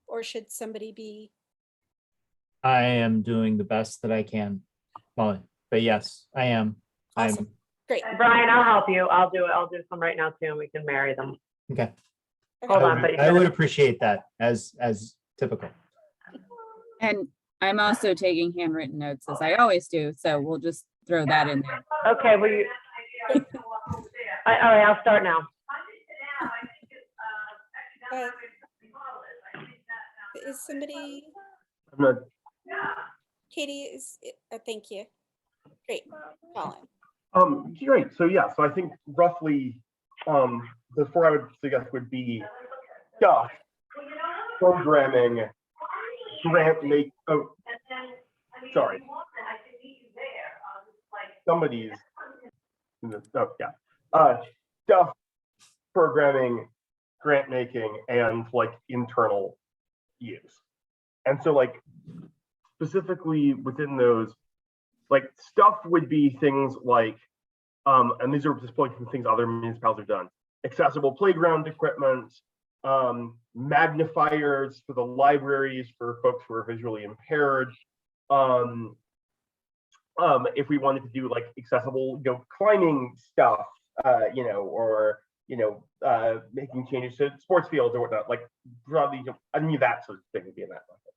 Or should somebody be? I am doing the best that I can, Molly, but yes, I am. Awesome. Great. Brian, I'll help you. I'll do it. I'll do some right now too, and we can marry them. Okay. Hold on, but I would appreciate that as typical. And I'm also taking handwritten notes as I always do. So we'll just throw that in there. Okay, well, all right, I'll start now. Is somebody? Katie is. Thank you. Great, Colin. Great. So yeah. So I think roughly, the 4 I would suggest would be stuff, programming, grant make. Oh, sorry. Somebody's. Oh yeah. Stuff, programming, grant making, and internal use. And so like specifically within those, like stuff would be things like, and these are just pointing to things other municipalities have done, accessible playground equipment, magnifiers for the libraries for folks who are visually impaired. If we wanted to do like accessible, climbing stuff, or making changes to sports fields or whatnot, like broadly, any of that sort of thing would be in that bucket.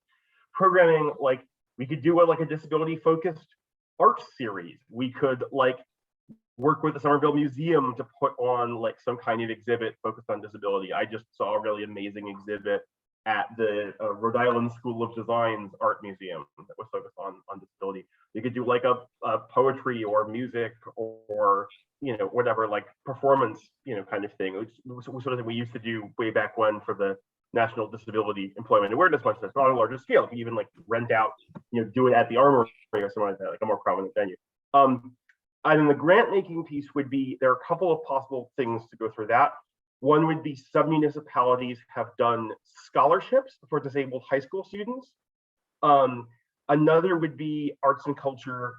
Programming, like we could do like a disability focused art series. We could like work with the Somerville Museum to put on like some kind of exhibit focused on disability. I just saw a really amazing exhibit at the Rhode Island School of Design's art museum that was focused on disability. You could do like a poetry or music or whatever, like performance kind of thing, which sort of thing we used to do way back when for the National Disability Employment Awareness Month. That's not on a larger scale. You can even like rent out, do it at the Armory or something like that, like a more prominent venue. And then the grant making piece would be, there are a couple of possible things to go through that. One would be some municipalities have done scholarships for disabled high school students. Another would be arts and culture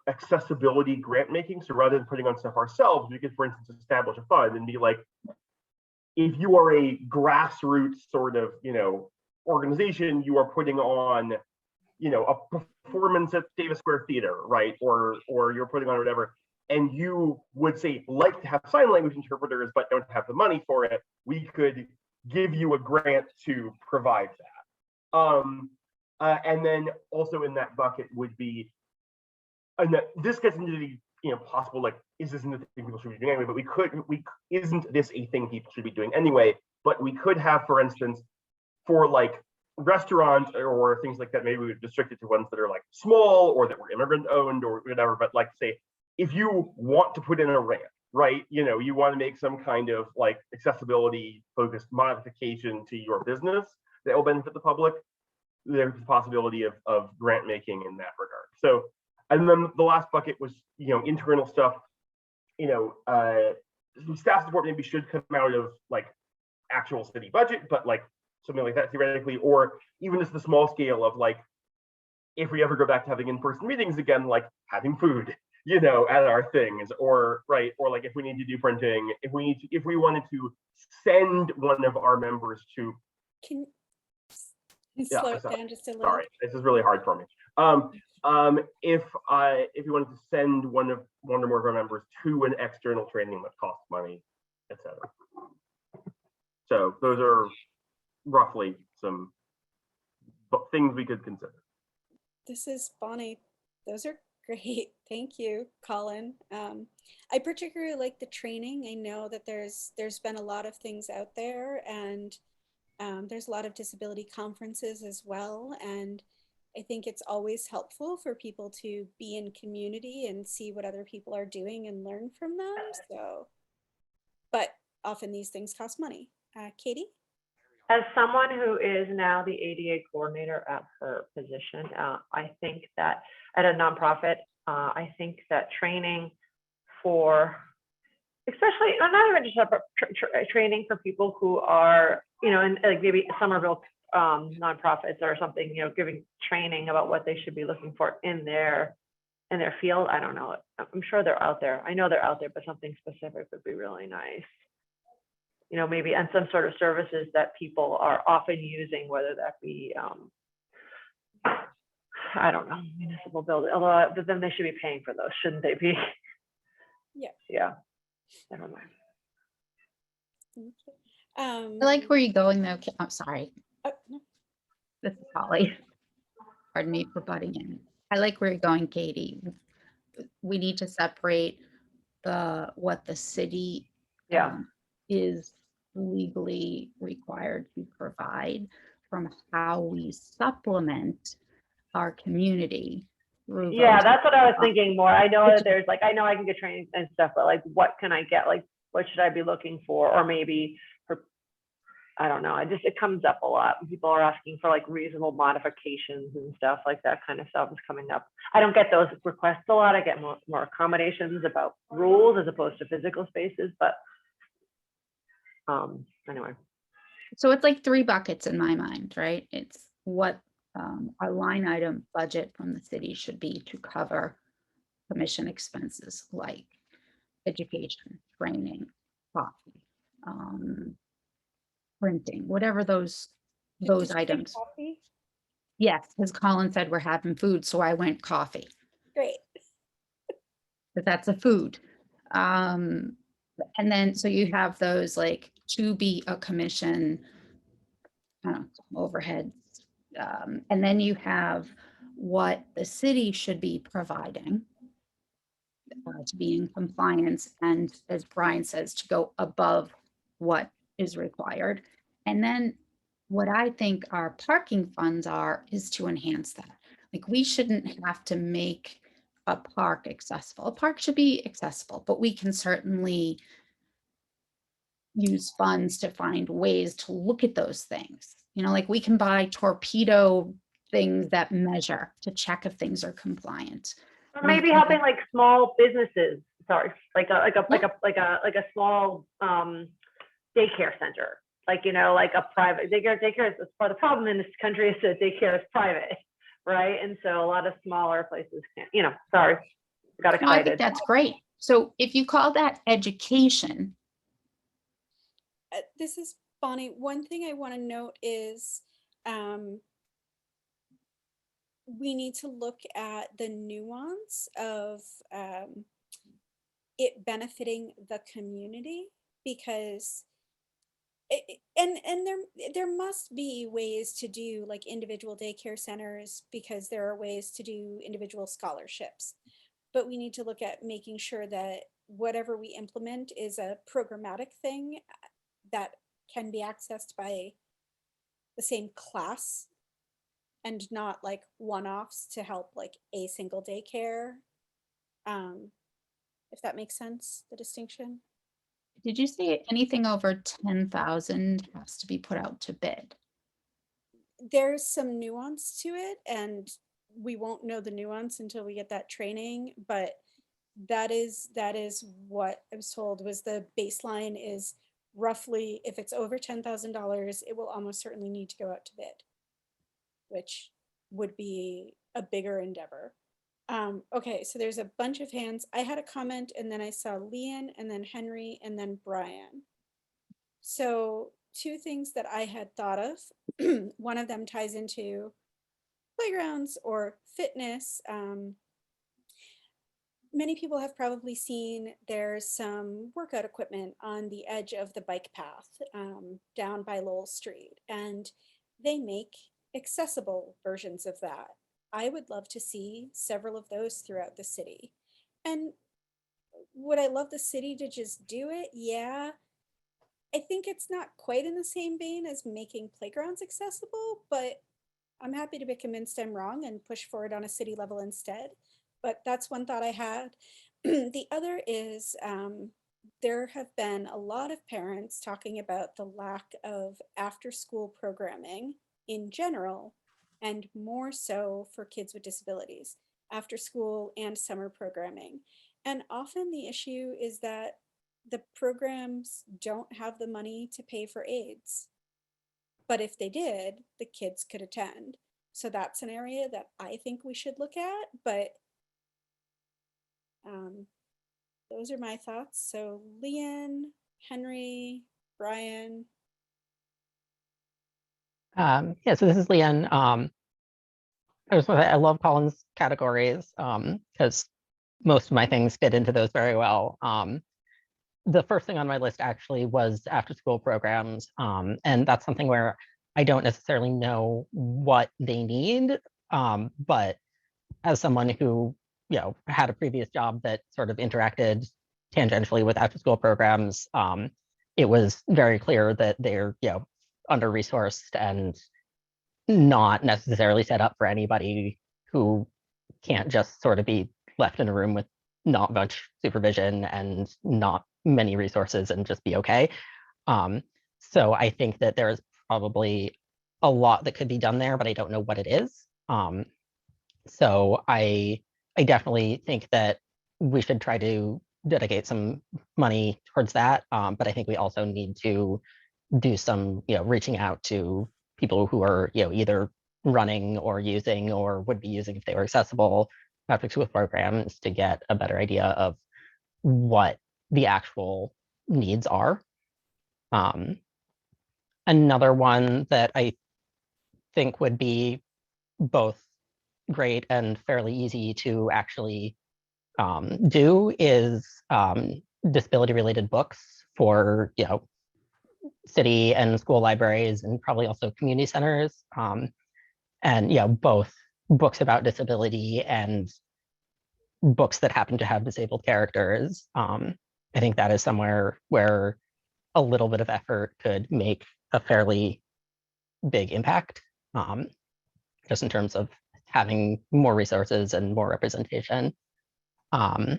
accessibility grant making. So rather than putting on stuff ourselves, we could, for instance, establish a fund and be like, if you are a grassroots sort of, organization, you are putting on, a performance at Davis Square Theater, right? Or you're putting on whatever, and you would say, like to have sign language interpreters, but don't have the money for it, we could give you a grant to provide that. And then also in that bucket would be, and this gets into the, possible, like, is this the thing people should be doing anyway? But isn't this a thing people should be doing anyway? But we could have, for instance, for like restaurants or things like that, maybe we would restrict it to ones that are like small or that were immigrant owned or whatever. But like, say, if you want to put in a ramp, right? You want to make some kind of like accessibility focused modification to your business that will benefit the public, there's the possibility of grant making in that regard. So, and then the last bucket was, internal stuff, staff support maybe should come out of like actual city budget, but like something like that theoretically, or even just the small scale of like, if we ever go back to having in-person meetings again, like having food, at our things, or right, or like if we need to do printing, if we wanted to send one of our members to. Can you slow it down just a little? Sorry, this is really hard for me. If you wanted to send one or more of our members to an external training that costs money, etc. So those are roughly some things we could consider. This is Bonnie. Those are great. Thank you, Colin. I particularly like the training. I know that there's been a lot of things out there, and there's a lot of disability conferences as well. And I think it's always helpful for people to be in community and see what other people are doing and learn from them. So, but often these things cost money. Katie? As someone who is now the ADA coordinator at her position, I think that at a nonprofit, I think that training for, especially, not even just training for people who are, in like maybe Somerville nonprofits or something, giving training about what they should be looking for in their field. I don't know. I'm sure they're out there. I know they're out there, but something specific would be really nice. Maybe and some sort of services that people are often using, whether that be, I don't know, municipal building, although but then they should be paying for those, shouldn't they be? Yeah. Yeah. Never mind. I like where you're going though. I'm sorry. No. This is Holly. Pardon me for butting in. I like where you're going, Katie. We need to separate what the city is legally required to provide from how we supplement our community. Yeah, that's what I was thinking more. I know that there's like, I know I can get training and stuff, but like, what can I get? Like, what should I be looking for? Or maybe I don't know. It comes up a lot. People are asking for like reasonable modifications and stuff like that kind of stuff is coming up. I don't get those requests a lot. I get more accommodations about rules as opposed to physical spaces, but anyway. So it's like 3 buckets in my mind, right? It's what our line item budget from the city should be to cover commission expenses like education, training, coffee, printing, whatever those Did you say items. coffee? Yes, as Colin said, we're having food, so I went coffee, Great. but that's a food. And then, so you have those like to be a commission, overheads. And then you have what the city should be providing to be in compliance, and as Brian says, to go above what is required. And then what I think our parking funds are is to enhance that. Like, we shouldn't have to make a park accessible. A park should be accessible, but we can certainly use funds to find ways to look at those things. Like, we can buy torpedo things that measure to check if things are compliant. Or maybe helping like small businesses, sorry, like a small daycare center, like a private daycare is part of the problem in this country is that daycare is private, right? And so a lot of smaller places can't, sorry, got excited. No, I think that's great. So if you call that education. This is Bonnie. One thing I want to note is we need to look at the nuance of it benefiting the community, because there must be ways to do like individual daycare centers, because there are ways to do individual scholarships, but we need to look at making sure that whatever we implement is a programmatic thing that can be accessed by the same class, and not like one-offs to help like a single daycare. If that makes sense, the distinction. Did you say anything over 10,000 has to be put out to bid? There's some nuance to it, and we won't know the nuance until we get that training, but that is what I was told was the baseline is roughly, if it's over $10,000, it will almost certainly need to go out to bid, which would be a bigger endeavor. Okay, so there's a bunch of hands. I had a comment, and then I saw Leanne, and then Henry, and then Brian. So two things that I had thought of. One of them ties into playgrounds or fitness. Many people have probably seen there's some workout equipment on the edge of the bike path down by Lowell Street, and they make accessible versions of that. I would love to see several of those throughout the city. And would I love the city to just do it? Yeah. I think it's not quite in the same vein as making playgrounds accessible, but I'm happy to be convinced I'm wrong and push forward on a city level instead. But that's one thought I had. The other is there have been a lot of parents talking about the lack of after school programming in general, and more so for kids with disabilities, after school and summer programming. And often the issue is that the programs don't have the money to pay for aides. But if they did, the kids could attend. So that's an area that I think we should look at, but those are my thoughts. So Leanne, Henry, Brian. Yeah, so this is Leanne. I love Colin's categories because most of my things fit into those very well. The first thing on my list actually was after school programs. And that's something where I don't necessarily know what they need. But as someone who, had a previous job that sort of interacted tangentially with after school programs, it was very clear that they're, under-resourced and not necessarily set up for anybody who can't just sort of be left in a room with not much supervision and not many resources and just be okay. So I think that there's probably a lot that could be done there, but I don't know what it is. So I definitely think that we should try to dedicate some money towards that. But I think we also need to do some, reaching out to people who are, either running or using or would be using if they were accessible after school programs to get a better idea of what the actual needs are. Another one that I think would be both great and fairly easy to actually do is disability related books for city and school libraries and probably also community centers, and both books about disability and books that happen to have disabled characters. I think that is somewhere where a little bit of effort could make a fairly big impact, just in terms of having more resources and more representation. I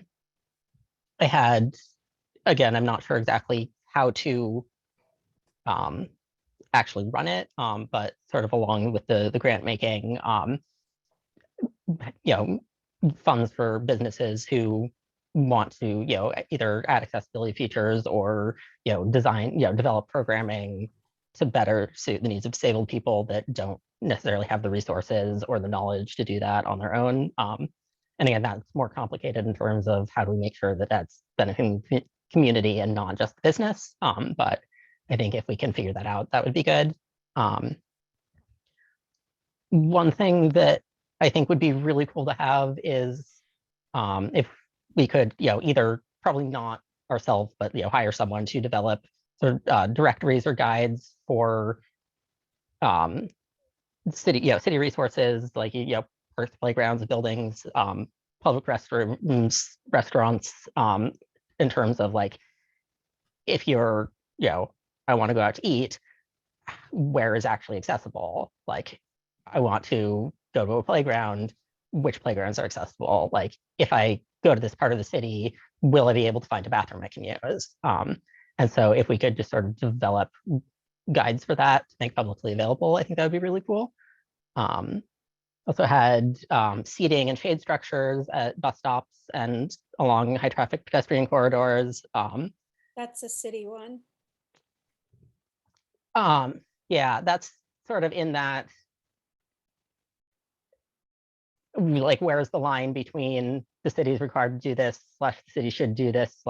had, again, I'm not sure exactly how to actually run it, but sort of along with the grant making, funds for businesses who want to, either add accessibility features or, design, develop programming to better suit the needs of disabled people that don't necessarily have the resources or the knowledge to do that on their own. And again, that's more complicated in terms of how do we make sure that that's benefiting the community and not just business. But I think if we can figure that out, that would be good. One thing that I think would be really cool to have is if we could, either probably not ourselves, but hire someone to develop sort of directories or guides for city resources like parks, playgrounds, buildings, public restrooms, restaurants, in terms of like if you're I want to go out to eat, where is actually accessible? Like I want to go to a playground, which playgrounds are accessible? Like if I go to this part of the city, will I be able to find a bathroom I can use? And so if we could just sort of develop guides for that to make publicly available, I think that would be really cool. Also had seating and shade structures at bus stops and along high traffic pedestrian corridors. That's a city one. Yeah, that's sort of in that, like, where's the line between the city's required to do this, / the city should do this, /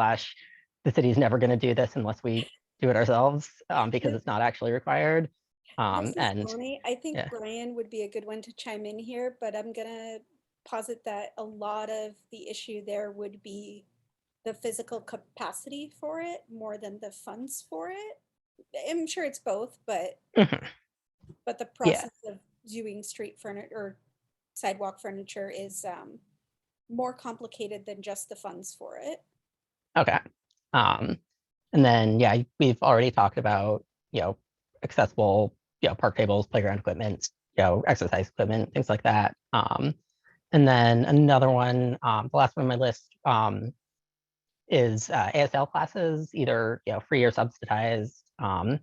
the city's never going to do this unless we do it ourselves, because it's not actually required. This is And Bonnie. I think yeah. Brian would be a good one to chime in here, but I'm gonna posit that a lot of the issue there would be the physical capacity for it more than the funds for it. I'm sure it's both, but Mhm. but the Yeah. process of doing street furniture or sidewalk furniture is more complicated than just the funds for it. Okay. And then, yeah, we've already talked about, accessible, park tables, playground equipment, exercise equipment, things like that. And then another one, the last one on my list, is ASL classes, either, free or subsidized. And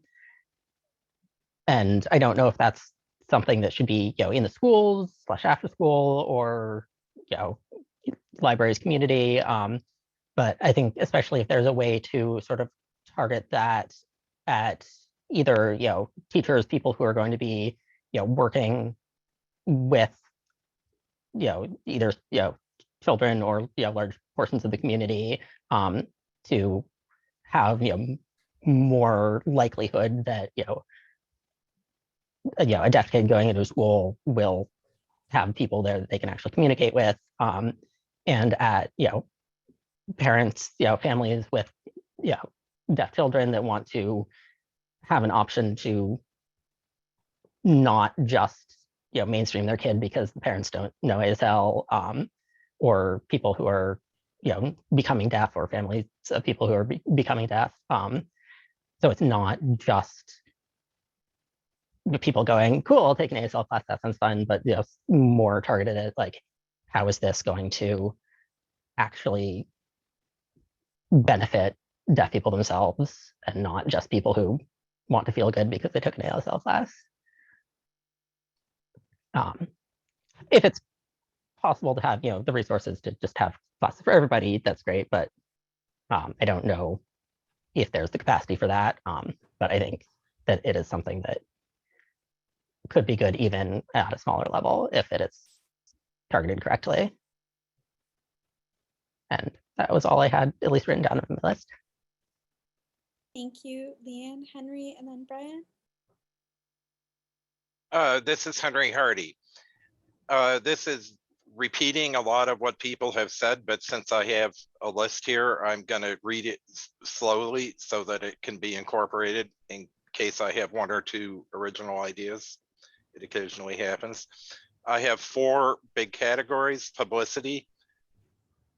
I don't know if that's something that should be, in the schools / after school or, libraries, community. But I think especially if there's a way to sort of target that at either, teachers, people who are going to be, working with, either, children or, large portions of the community, to have, more likelihood that, a deaf kid going into a school will have people there that they can actually communicate with, and at, parents, families with, deaf children that want to have an option to not just, mainstream their kid because the parents don't know ASL, or people who are, becoming deaf, or families of people who are becoming deaf. So it's not just people going, cool, I'll take an ASL class, that sounds fun, but more targeted at like, how is this going to actually benefit deaf people themselves and not just people who want to feel good because they took an ASL class. If it's possible to have, the resources to just have classes for everybody, that's great, but I don't know if there's the capacity for that. But I think that it is something that could be good even at a smaller level if it is targeted correctly. And that was all I had at least written down on my list. Thank you, Leanne, Henry, and then Brian. This is Henry Hardy. This is repeating a lot of what people have said, but since I have a list here, I'm going to read it slowly so that it can be incorporated in case I have one or two original ideas. It occasionally happens. I have 4 big categories: publicity,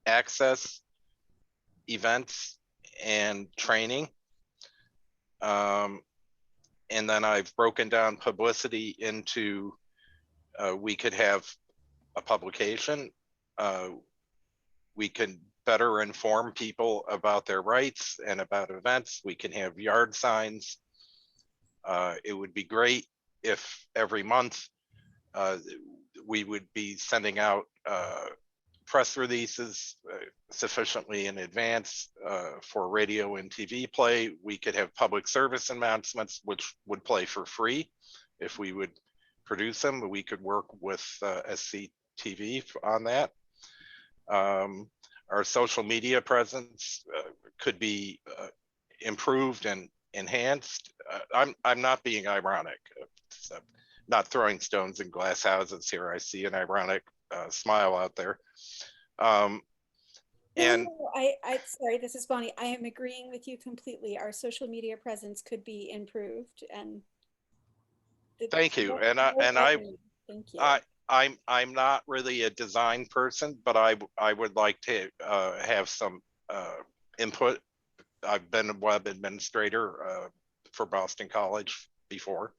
access, events, and training. And then I've broken down publicity into, we could have a publication. We can better inform people about their rights and about events. We can have yard signs. It would be great if every month we would be sending out press releases sufficiently in advance for radio and TV play. We could have public service announcements, which would play for free if we would produce them. We could work with SCTV on that. Our social media presence could be improved and enhanced. I'm not being ironic. So not throwing stones in glass houses here. I see an ironic smile out there. And no, sorry, this is Bonnie. I am agreeing with you completely. Our social media presence could be improved, and thank you. Thank you. I'm not really a design person, but I would like to have some input. I've been a web administrator for Boston College before.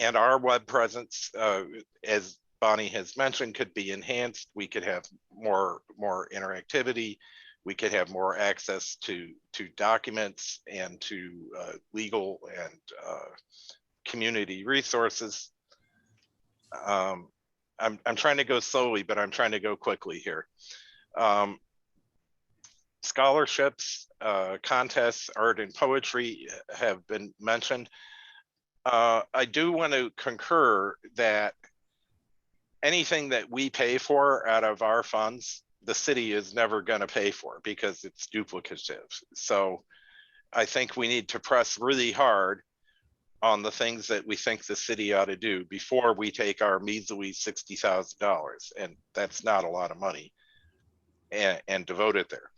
And our web presence, as Bonnie has mentioned, could be enhanced. We could have more interactivity. We could have more access to documents and to legal and community resources. I'm trying to go slowly, but I'm trying to go quickly here. Scholarships, contests, art and poetry have been mentioned. I do want to concur that anything that we pay for out of our funds, the city is never going to pay for because it's duplicative. So I think we need to press really hard on the things that we think the city ought to do before we take our measly $60,000, and that's not a lot of money, and devote it there.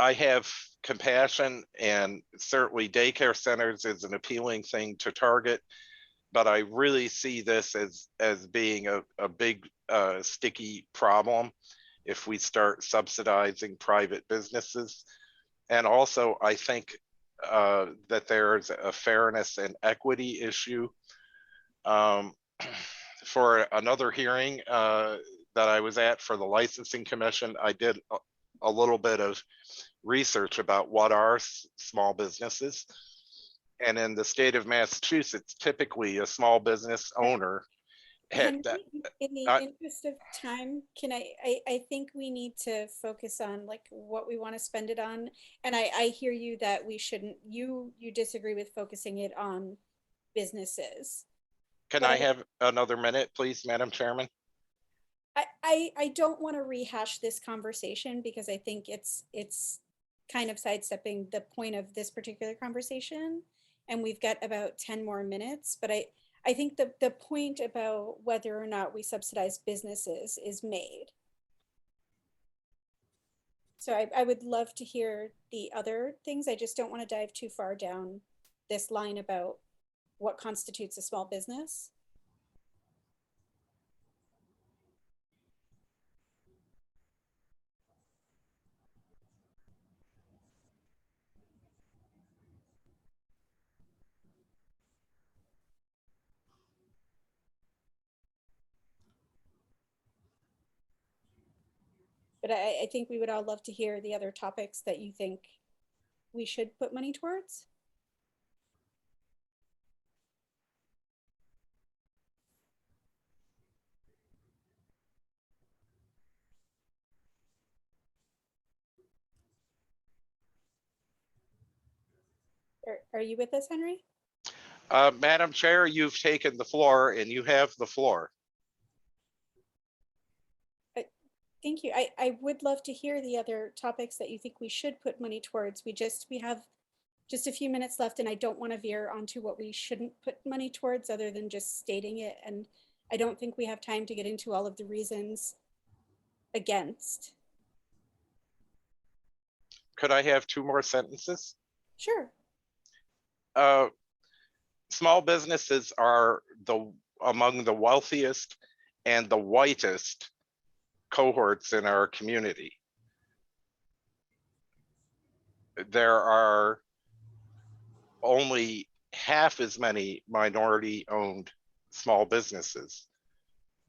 I have compassion, and certainly daycare centers is an appealing thing to target, but I really see this as being a big sticky problem if we start subsidizing private businesses. And also, I think that there's a fairness and equity issue. For another hearing that I was at for the licensing commission, I did a little bit of research about what are small businesses. And in the state of Massachusetts, typically a small business owner Henry, in the interest of time, can I think we need to focus on like what we want to spend it on. And I hear you that we shouldn't, you disagree with focusing it on businesses. Can I have another minute, please, Madam Chairman? I don't want to rehash this conversation because I think it's kind of sidestepping the point of this particular conversation. And we've got about 10 more minutes, but I think the point about whether or not we subsidize businesses is made. So I would love to hear the other things. I just don't want to dive too far down this line about what constitutes a small business. But I think we would all love to hear the other topics that you think we should put money towards. Are you with us, Henry? Madam Chair, you've taken the floor and you have the floor. Thank you. I would love to hear the other topics that you think we should put money towards. We have just a few minutes left, and I don't want to veer onto what we shouldn't put money towards other than just stating it. And I don't think we have time to get into all of the reasons against. Could I have 2 more sentences? Sure. Small businesses are among the wealthiest and the whitest cohorts in our community. There are only half as many minority-owned small businesses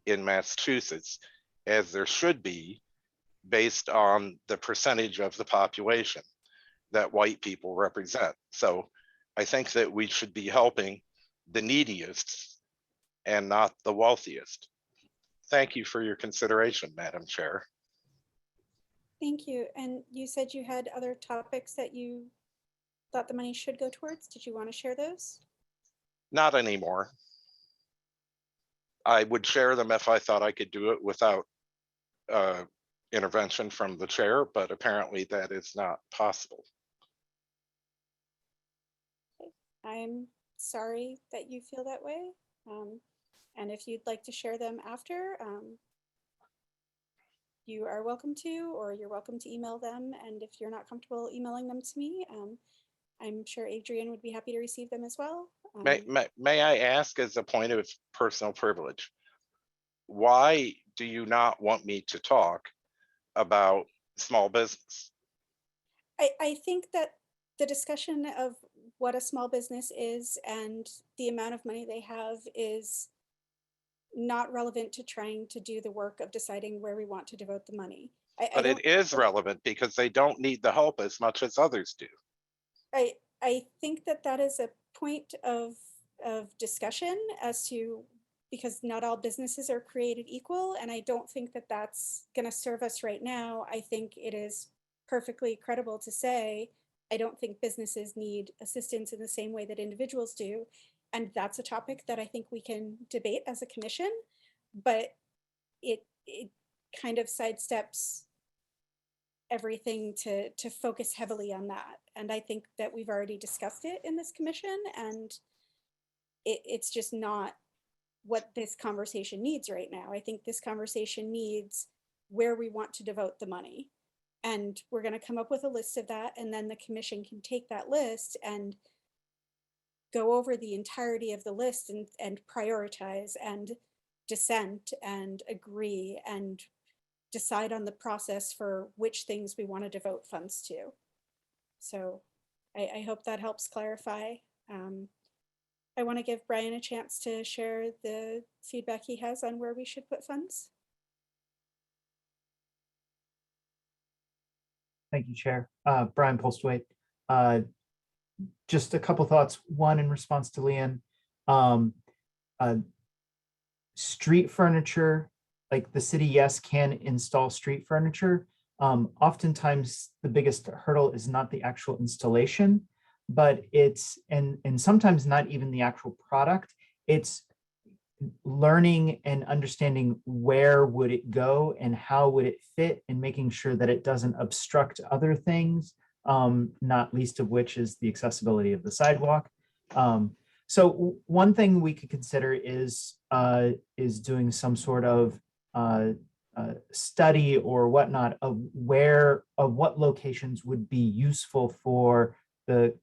in Massachusetts as there should be, based on the percentage of the population that white people represent. So I think that we should be helping the neediest and not the wealthiest. Thank you for your consideration, Madam Chair. Thank you. And you said you had other topics that you thought the money should go towards. Did you want to share those? Not anymore. I would share them if I thought I could do it without intervention from the chair, but apparently that is not possible. I'm sorry that you feel that way. And if you'd like to share them after, you are welcome to, or you're welcome to email them. And if you're not comfortable emailing them to me, I'm sure Adrian would be happy to receive them as well. May I ask, as a point of personal privilege, why do you not want me to talk about small business? I think that the discussion of what a small business is and the amount of money they have is not relevant to trying to do the work of deciding where we want to devote the money. But it is relevant because they don't need the help as much as others do. I think that that is a point of discussion as to, because not all businesses are created equal. And I don't think that that's going to serve us right now. I think it is perfectly credible to say, I don't think businesses need assistance in the same way that individuals do. And that's a topic that I think we can debate as a commission, but it kind of sidesteps everything to focus heavily on that. And I think that we've already discussed it in this commission, and it's just not what this conversation needs right now. I think this conversation needs where we want to devote the money. And we're going to come up with a list of that, and then the commission can take that list and go over the entirety of the list and prioritize and dissent and agree and decide on the process for which things we want to devote funds to. So I hope that helps clarify. I want to give Brian a chance to share the feedback he has on where we should put funds. Thank you, Chair. Brian Postwaite. Just a couple thoughts. One, in response to Leanne, street furniture, like the city, yes, can install street furniture. Oftentimes the biggest hurdle is not the actual installation, but it's, and sometimes not even the actual product. It's learning and understanding where would it go and how would it fit, and making sure that it doesn't obstruct other things, not least of which is the accessibility of the sidewalk. So one thing we could consider is doing some sort of study or whatnot of what locations would be useful for the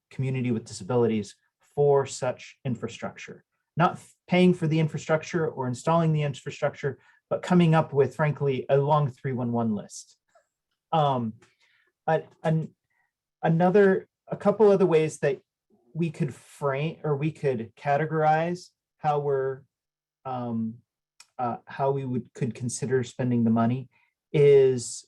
community with disabilities for such infrastructure. Not paying for the infrastructure or installing the infrastructure, but coming up with, frankly, a long 311 list. A couple other ways that we could frame or we could categorize how we could consider spending the money is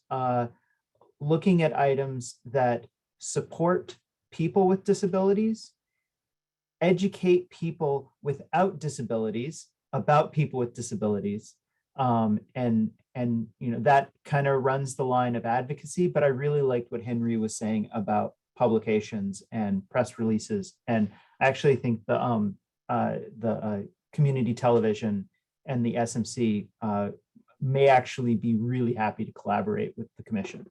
looking at items that support people with disabilities, educate people without disabilities about people with disabilities, and you know, that kind of runs the line of advocacy. But I really liked what Henry was saying about publications and press releases. And I actually think the community television and the SMC may actually be really happy to collaborate with the commission.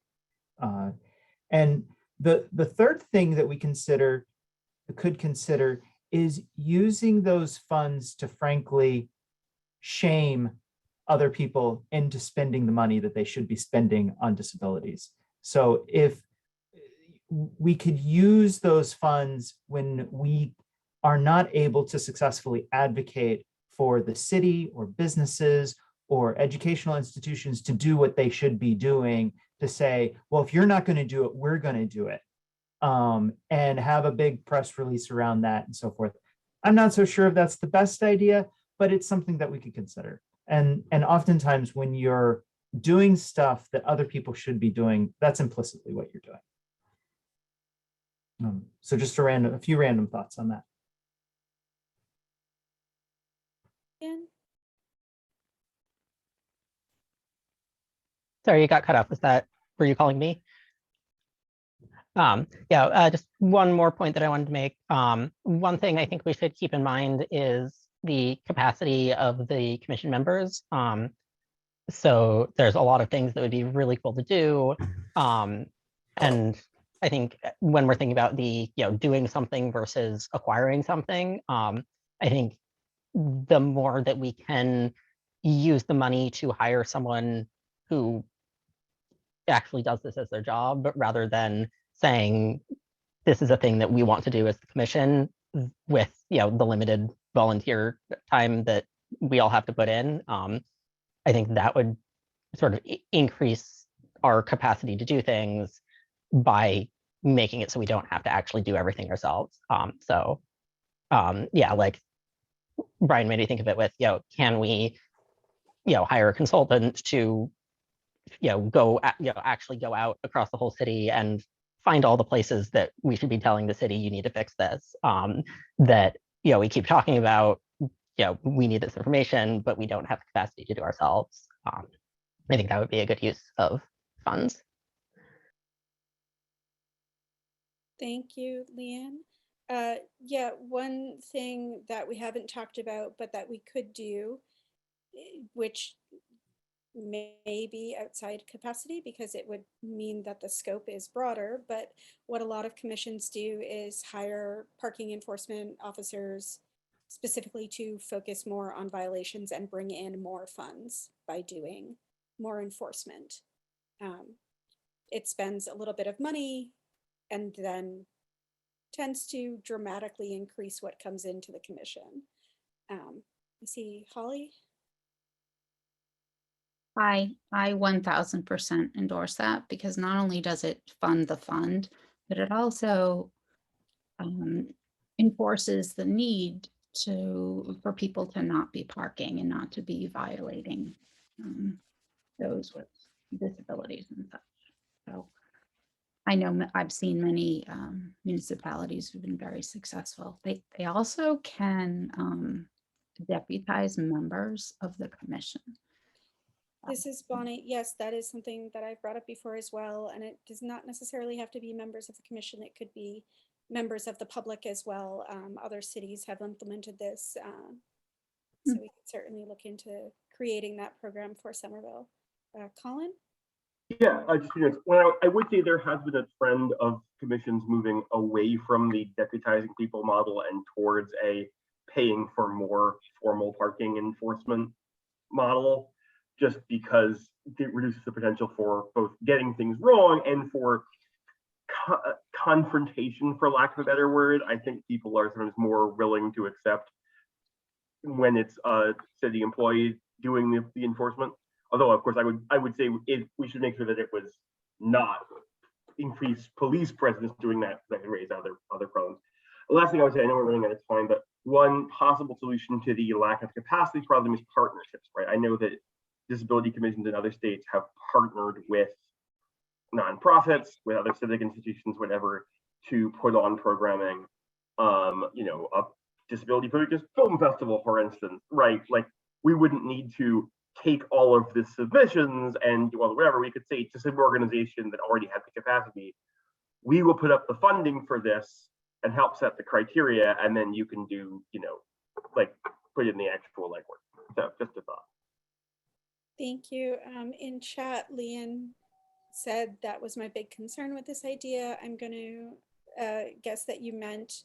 And the third thing that we could consider is using those funds to frankly shame other people into spending the money that they should be spending on disabilities. So if we could use those funds when we are not able to successfully advocate for the city or businesses or educational institutions to do what they should be doing, to say, well, if you're not going to do it, we're going to do it, and have a big press release around that and so forth. I'm not so sure if that's the best idea, but it's something that we could consider. And oftentimes when you're doing stuff that other people should be doing, that's implicitly what you're doing. So just a few random thoughts on that. Ian? Sorry, you got cut off. Were you calling me? Just one more point that I wanted to make. One thing I think we should keep in mind is the capacity of the commission members. So there's a lot of things that would be really cool to do. And I think when we're thinking about the, doing something versus acquiring something, I think the more that we can use the money to hire someone who actually does this as their job, but rather than saying this is a thing that we want to do as the commission with the limited volunteer time that we all have to put in, I think that would sort of increase our capacity to do things by making it so we don't have to actually do everything ourselves. Like Brian made me think of it with, can we hire a consultant to actually go out across the whole city and find all the places that we should be telling the city, you need to fix this, that we keep talking about, we need this information, but we don't have the capacity to do ourselves. I think that would be a good use of funds. Thank you, Leanne. One thing that we haven't talked about, but that we could do, which may be outside capacity because it would mean that the scope is broader, but what a lot of commissions do is hire parking enforcement officers specifically to focus more on violations and bring in more funds by doing more enforcement. It spends a little bit of money and then tends to dramatically increase what comes into the commission. I see Holly. I 1000% endorse that, because not only does it fund the fund, but it also enforces the need for people to not be parking and not to be violating those with disabilities and such. So I know I've seen many municipalities who've been very successful. They also can deputize members of the commission. This is Bonnie. Yes, that is something that I've brought up before as well. And it does not necessarily have to be members of the commission. It could be members of the public as well. Other cities have implemented this. So we could certainly look into creating that program for Somerville. Colin? Yeah, I would say there has been a trend of commissions moving away from the deputizing people model and towards a paying for more formal parking enforcement model, just because it reduces the potential for both getting things wrong and for confrontation, for lack of a better word. I think people are sometimes more willing to accept when it's a city employee doing the enforcement. Although, of course, I would say we should make sure that it was not increased police presence doing that could raise other problems. The last thing I would say, I know we're running out of time, but one possible solution to the lack of capacity problem is partnerships, right? I know that disability commissions in other states have partnered with nonprofits, with other civic institutions, whatever, to put on programming. A disability focused film festival, for instance, right? Like, we wouldn't need to take all of the submissions and, well, whatever, we could say to some organization that already had the capacity, we will put up the funding for this and help set the criteria, and then you can do, like put in the actual legwork. So just a thought. Thank you. In chat, Leon said that was my big concern with this idea. I'm going to guess that you meant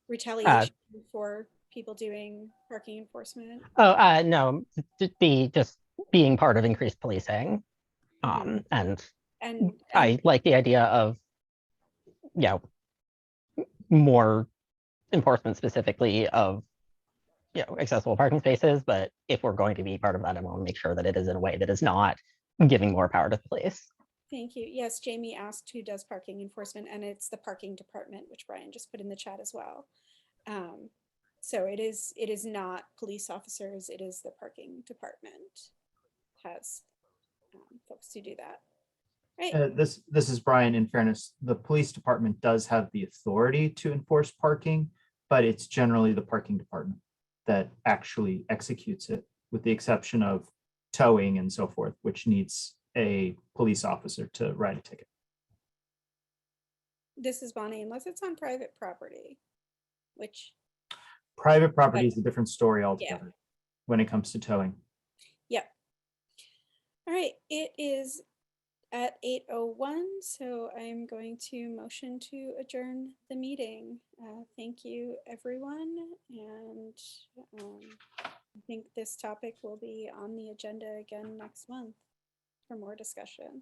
retaliation for people doing parking enforcement. Oh, no, just being part of increased policing. And I like the idea of, more enforcement specifically of, accessible parking spaces. But if we're going to be part of that, I want to make sure that it is in a way that is not giving more power to the police. Thank you. Yes, Jamie asked who does parking enforcement, and it's the parking department, which Brian just put in the chat as well. So it is not police officers, it is the parking department has folks who do that. Right. This is Brian. In fairness, the police department does have the authority to enforce parking, but it's generally the parking department that actually executes it, with the exception of towing and so forth, which needs a police officer to write a ticket. This is Bonnie, unless it's on private property, which private property is a different story altogether when it comes to towing. Yep. All right, it is at 8:01, so I'm going to motion to adjourn the meeting. Thank you, everyone, and I think this topic will be on the agenda again next month for more discussion.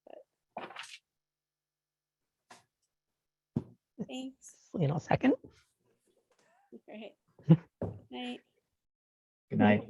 But thanks. Second. All right. Good night. Good night.